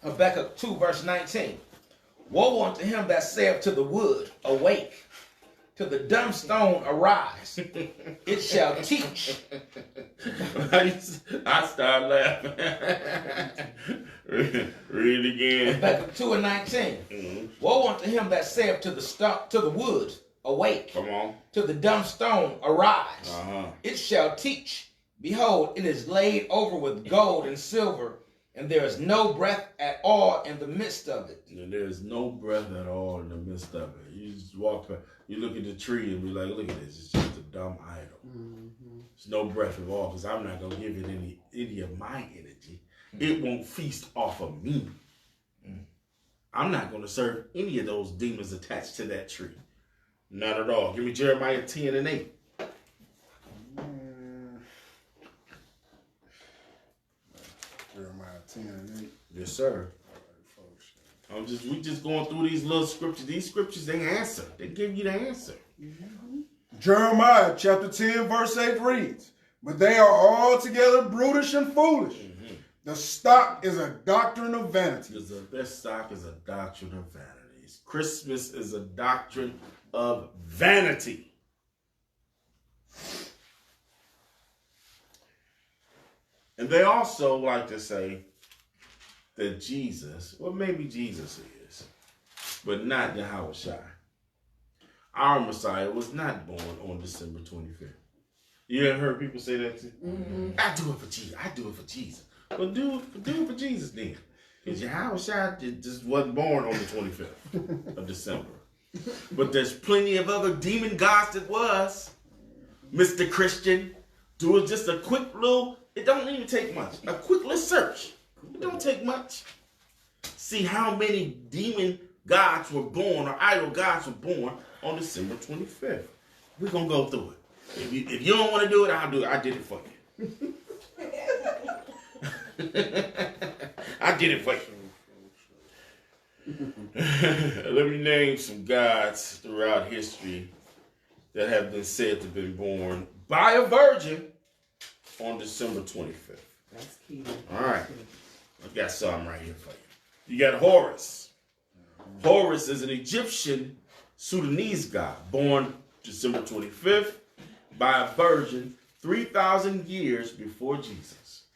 Habakkuk 2 verse 19. Woe unto him that saith to the wood, awake, to the dumb stone, arise. It shall teach. I start laughing. Read it again. Habakkuk 2 and 19. Woe unto him that saith to the wood, awake. Come on. To the dumb stone, arise. Uh-huh. It shall teach. Behold, it is laid over with gold and silver, and there is no breath at all in the midst of it. And there is no breath at all in the midst of it. You just walk past, you look at the tree and be like, look at this. It's just a dumb idol. There's no breath at all because I'm not going to give it any of my energy. It won't feast off of me. I'm not going to serve any of those demons attached to that tree. Not at all. Give me Jeremiah 10 and 8. Jeremiah 10 and 8. Yes, sir. We just going through these little scriptures. These scriptures, they answer. They give you the answer. Jeremiah chapter 10 verse 8 reads, but they are altogether brutish and foolish. The stock is a doctrine of vanity. Their stock is a doctrine of vanities. Christmas is a doctrine of vanity. And they also like to say that Jesus, well, maybe Jesus is, but not Yahushua. Our Messiah was not born on December 25th. You ever heard people say that too? I do it for Jesus. I do it for Jesus. Well, do it for Jesus then. Because Yahushua just wasn't born on the 25th of December. But there's plenty of other demon gods that was. Mr. Christian, do it just a quick little, it don't even take much. A quick little search. It don't take much. See how many demon gods were born or idol gods were born on December 25th. We're going to go through it. If you don't want to do it, I'll do it. I did it for you. I did it for you. Let me name some gods throughout history that have been said to have been born by a virgin on December 25th. That's key. All right. I got some right here for you. You got Horus. Horus is an Egyptian Sudanese god born December 25th by a virgin 3,000 years before Jesus.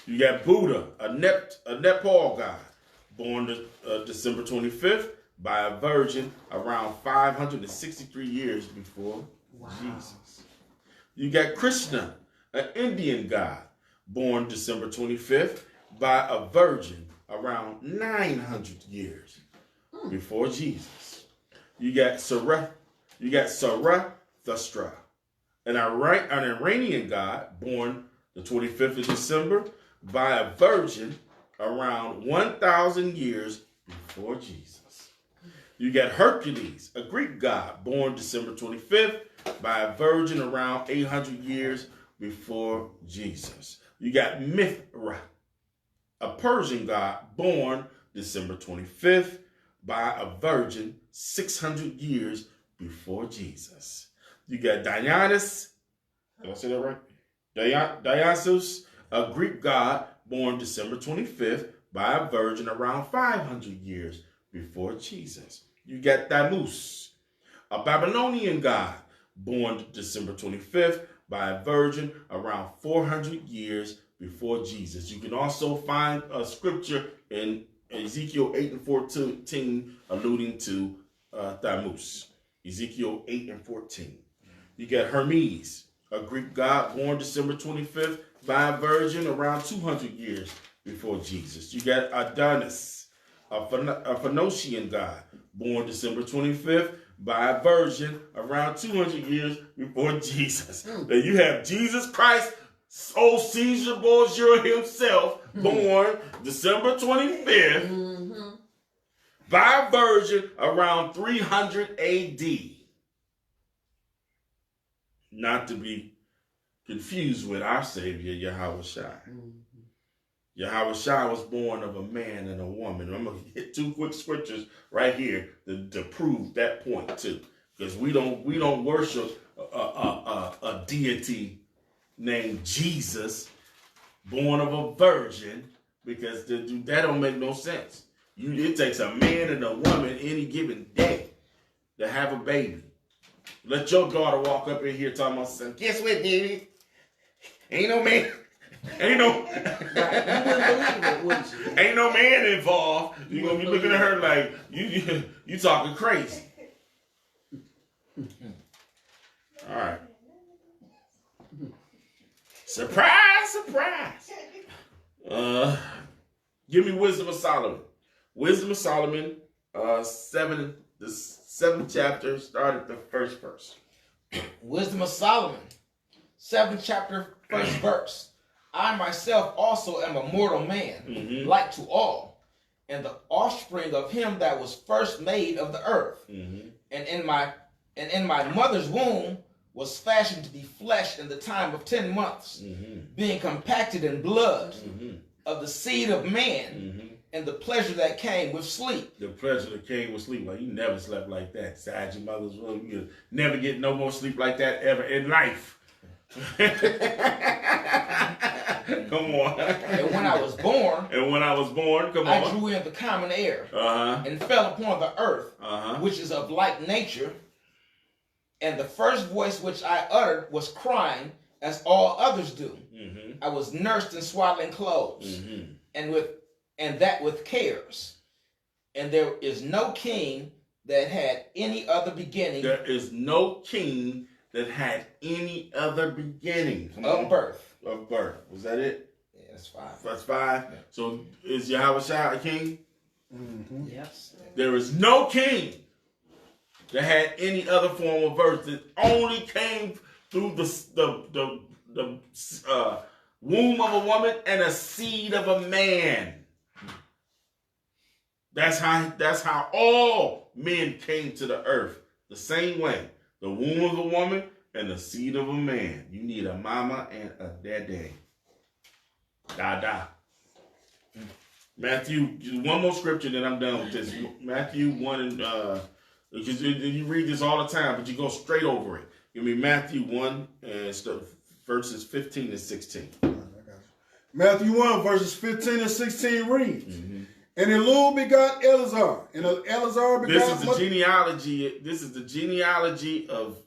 You got Buddha, a Nepal god born December 25th by a virgin around 563 years before Jesus. You got Krishna, an Indian god born December 25th by a virgin around 900 years before Jesus. You got Zarathustra, an Iranian god born the 25th of December by a virgin around 1,000 years before Jesus. You got Hercules, a Greek god born December 25th by a virgin around 800 years before Jesus. You got Mithra, a Persian god born December 25th by a virgin 600 years before Jesus. You got Dionysus, did I say that right? Dionysus, a Greek god born December 25th by a virgin around 500 years before Jesus. You got Thamus, a Babylonian god born December 25th by a virgin around 400 years before Jesus. You can also find a scripture in Ezekiel 8 and 14 alluding to Thamus. Ezekiel 8 and 14. You got Hermes, a Greek god born December 25th by a virgin around 200 years before Jesus. You got Adonis, a Phoenician god born December 25th by a virgin around 200 years before Jesus. Then you have Jesus Christ, old Caesar Borgia himself, born December 25th by a virgin around 300 AD. Not to be confused with our Savior, Yahushua. Yahushua was born of a man and a woman. I'm gonna hit 2 quick scriptures right here to prove that point too, because we don't worship a deity named Jesus, born of a virgin, because that don't make no sense. It takes a man and a woman any given day to have a baby. Let your daughter walk up in here talking about son. Guess what, David? Ain't no man. Ain't no. Right. You wouldn't believe it, wouldn't you? Ain't no man involved. You're gonna be looking at her like you talking crazy. All right. Surprise, surprise. Give me Wisdom of Solomon. Wisdom of Solomon, the 7th chapter, start at the 1st verse. Wisdom of Solomon, 7th chapter, 1st verse. I myself also am a mortal man, like to all, and the offspring of him that was first made of the earth. And in my mother's womb was fashioned to be flesh in the time of 10 months, being compacted in blood of the seed of man, and the pleasure that came with sleep. The pleasure that came with sleep. Like, you never slept like that inside your mother's womb. You never get no more sleep like that ever in life. Come on. And when I was born, come on. I drew in the common air and fell upon the earth, which is of like nature. And the first voice which I uttered was crying, as all others do. I was nursed in swaddling clothes, and that with cares. And there is no king that had any other beginning. There is no king that had any other beginning of birth. Of birth. Was that it? Yeah, that's 5. That's 5. Yeah. So is Yahushua a king? Yes. There is no king that had any other form of birth that only came through the womb of a woman and a seed of a man. That's how all men came to the earth the same way. The womb of a woman and the seed of a man. You need a mama and a daddy. Da. Matthew, one more scripture, then I'm done with this. Matthew 1 and because you read this all the time, but you go straight over it. Give me Matthew 1 and verses 15 and 16. Matthew 1 verses 15 and 16 reads. And Elul begot Eleazar, and Eleazar begot. This is the genealogy. This is the genealogy of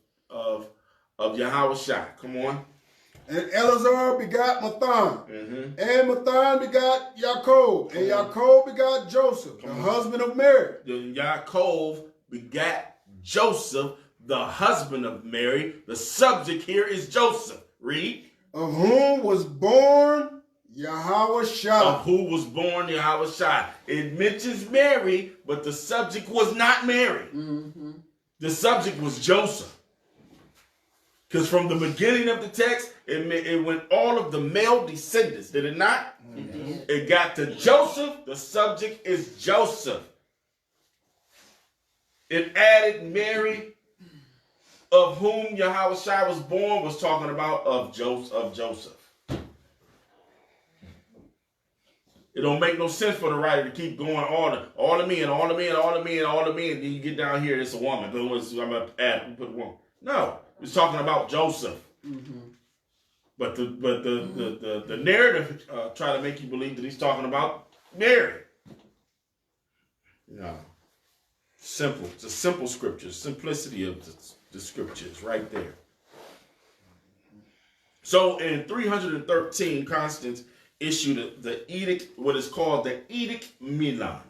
Yahushua. Come on. And Eleazar begot Mathan, and Mathan begot Yaakov, and Yaakov begot Joseph, the husband of Mary. Then Yaakov begat Joseph, the husband of Mary. The subject here is Joseph. Read. Of whom was born Yahushua. Of who was born Yahushua. It mentions Mary, but the subject was not Mary. The subject was Joseph. Because from the beginning of the text, it went all of the male descendants, did it not? It got to Joseph, the subject is Joseph. It added Mary, of whom Yahushua was born, was talking about of Joseph. It don't make no sense for the writer to keep going all the men, then you get down here, it's a woman. I'm going to add, put a woman. No, it's talking about Joseph. But the narrative try to make you believe that he's talking about Mary. No. Simple. It's a simple scripture. Simplicity of the scriptures right there. So in 313, Constance issued the edict, what is called the Edict Milan.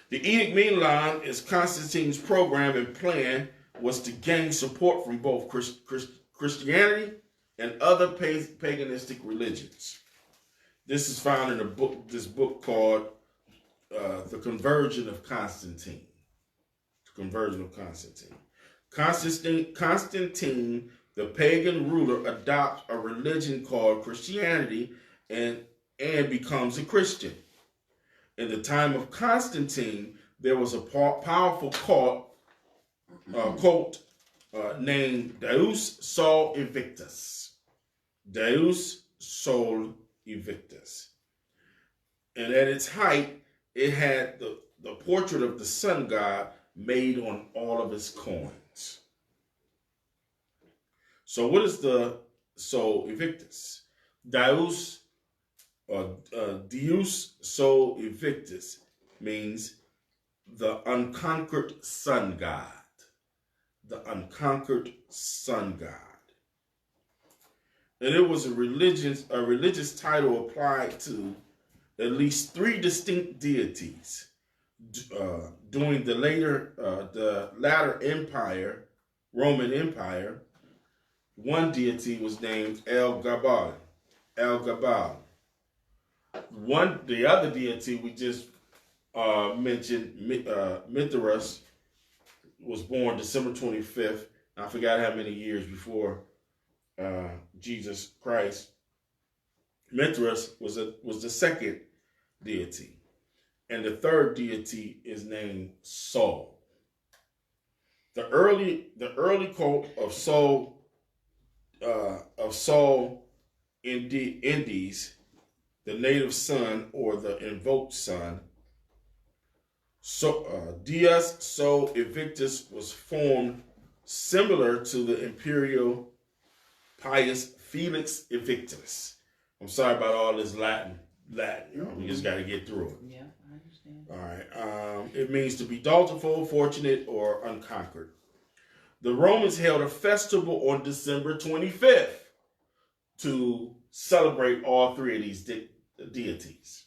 The Edict Milan is Constantine's program and plan was to gain support from both Christianity and other paganistic religions. This is found in this book called The Conversion of Constantine. The Conversion of Constantine. Constantine, the pagan ruler, adopts a religion called Christianity and becomes a Christian. In the time of Constantine, there was a powerful cult named Deus Sol Invictus. Deus Sol evictus. And at its height, it had the portrait of the sun god made on all of its coins. So what is the sol evictus? Deus sol evictus means the unconquered sun god. The unconquered sun god. And it was a religious title applied to at least 3 distinct deities during the latter empire, Roman Empire. One deity was named El Gabal. The other deity we just mentioned, Mithras, was born December 25th. I forgot how many years before Jesus Christ. Mithras was the second deity, and the third deity is named Sol. The early cult of Sol Indies, the native sun or the invoked sun. So Dies Sol Evictus was formed similar to the imperial pious Felix Evictus. I'm sorry about all this Latin. We just got to get through it. Yeah, I understand. All right. It means to be dutiful, fortunate, or unconquered. The Romans held a festival on December 25th to celebrate all 3 of these deities.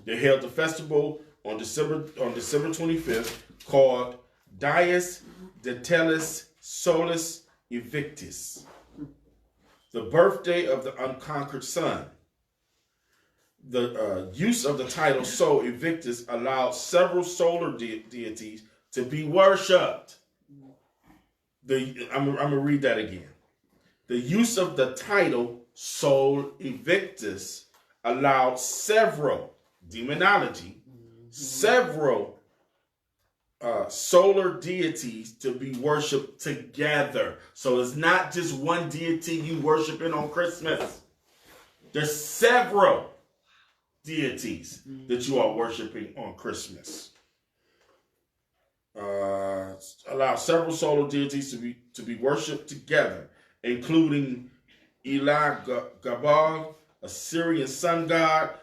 They held the festival on December 25th called Dies Datelis Solis Evictus, the birthday of the unconquered sun. The use of the title Sol Evictus allowed several solar deities to be worshipped. I'm going to read that again. The use of the title Sol Evictus allowed several, demonology, several solar deities to be worshipped together. So it's not just one deity you worshiping on Christmas. There's several deities that you are worshiping on Christmas. Allow several solar deities to be worshipped together, including Gabal, Assyrian sun god,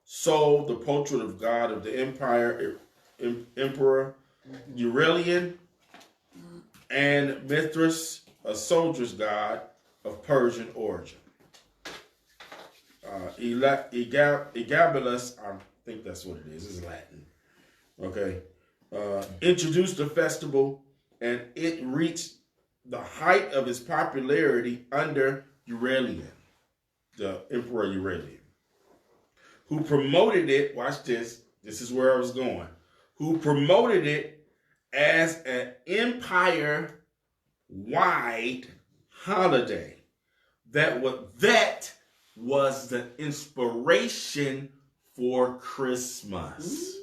Sol, the portrait of God of the empire, Emperor Aurelian, and Mithras, a soldier's god of Persian origin. Egabulus, I think that's what it is. It's Latin. Okay. Introduced the festival, and it reached the height of its popularity under Aurelian, the Emperor Aurelian, who promoted it, watch this is where I was going, who promoted it as an empire-wide holiday. That was the inspiration for Christmas.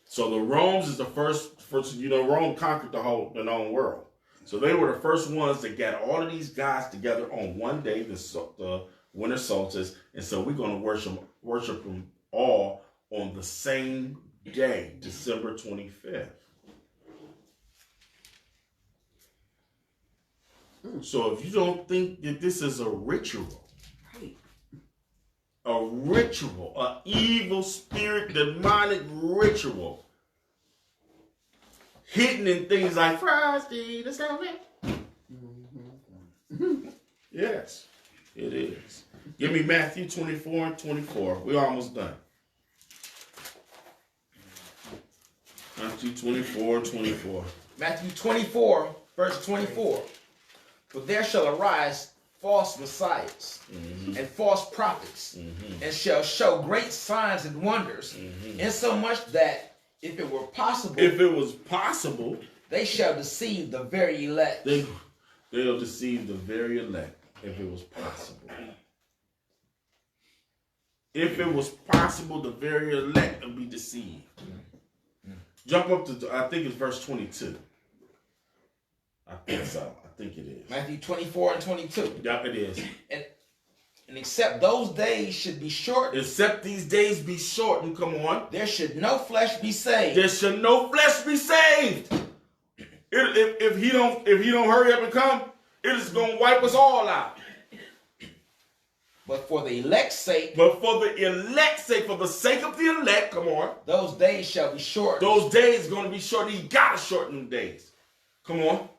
So the Romans is the first, Rome conquered the known world. So they were the first ones that got all of these guys together on one day, the winter solstice, and so we're going to worship them all on the same day, December 25th. So if you don't think that this is a ritual, an evil spirit, demonic ritual, hidden in things like Frosty the Snowman. Yes, it is. Give me Matthew 24 and 24. We're almost done. Matthew 24 and 24. Matthew 24, verse 24. For there shall arise false messiahs and false prophets, and shall show great signs and wonders, insomuch that if it was possible, they shall deceive the very elect. They'll deceive the very elect if it was possible. If it was possible, the very elect will be deceived. Jump up to, I think it's verse 22. I think so. I think it is. Matthew 24 and 22. Yep, it is. And except those days should be short. Except these days be shortened, come on. There should no flesh be saved. There should no flesh be saved. If he don't hurry up and come, it is gonna wipe us all out. But for the elect's sake. But for the elect's sake, for the sake of the elect, come on. Those days shall be short. Those days gonna be short. He gotta shorten them days. Come on.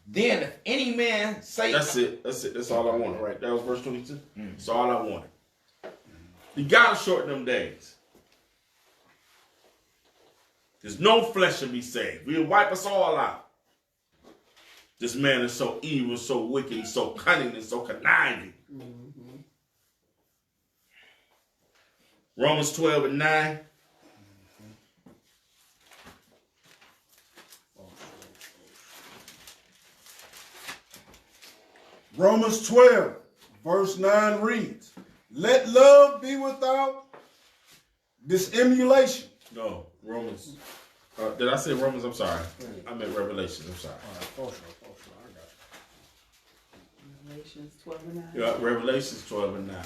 Then if any man say. That's it. That's all I wanted, right? That was verse 22. That's all I wanted. You gotta shorten them days. There's no flesh to be saved. We'll wipe us all out. This man is so evil, so wicked, so cunning, and so conniving. Romans 12 and 9. Romans 12, verse 9 reads, let love be without dissimulation. No, Romans. Did I say Romans? I'm sorry. I meant Revelations. I'm sorry. For sure, I got you. Revelations 12 and 9. Yeah, Revelations 12 and 9.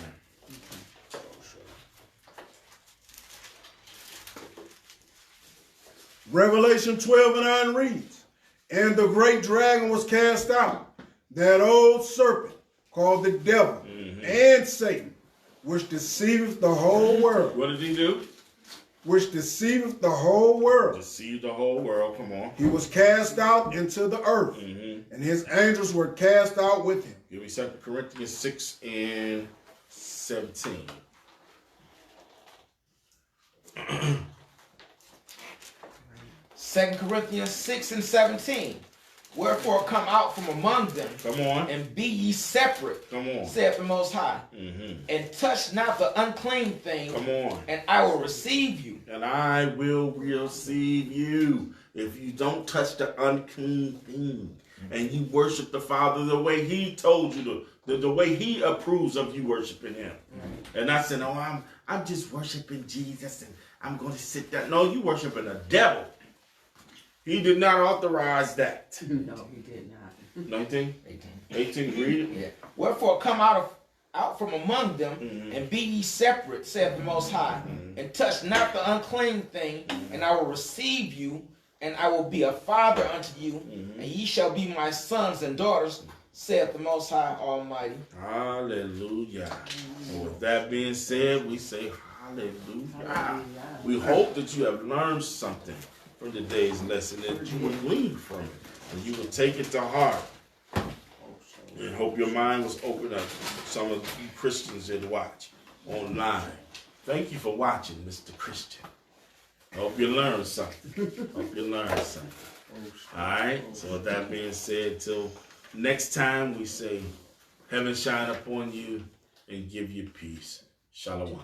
Revelation 12 and 9 reads, and the great dragon was cast out, that old serpent called the devil and Satan, which deceiveth the whole world. What did he do? Which deceiveth the whole world. Deceived the whole world. Come on. He was cast out into the earth, and his angels were cast out with him. Give me 2 Corinthians 6 and 17. Second Corinthians 6 and 17. Wherefore come out from among them. Come on. And be ye separate. Come on. Saith the Most High. And touch not the unclean thing. Come on. And I will receive you. And I will receive you. If you don't touch the unclean thing and you worship the Father the way he told you to, the way he approves of you worshiping him. And I said, no, I'm just worshiping Jesus and I'm going to sit down. No, you worshiping the devil. He did not authorize that. No, he did not. 19? 18, read it. Yeah. Wherefore come out from among them, and be ye separate, saith the Most High, and touch not the unclean thing, and I will receive you, and I will be a father unto you, and ye shall be my sons and daughters, saith the Most High Almighty. Hallelujah. And with that being said, we say hallelujah. Hallelujah. We hope that you have learned something from today's lesson, that you will glean from it, and you will take it to heart. And hope your mind was opened up. Some of you Christians that watch online, thank you for watching, Mr. Christian. I hope you learned something. All right. So with that being said, till next time, we say, heaven shine upon you and give you peace. Shalom.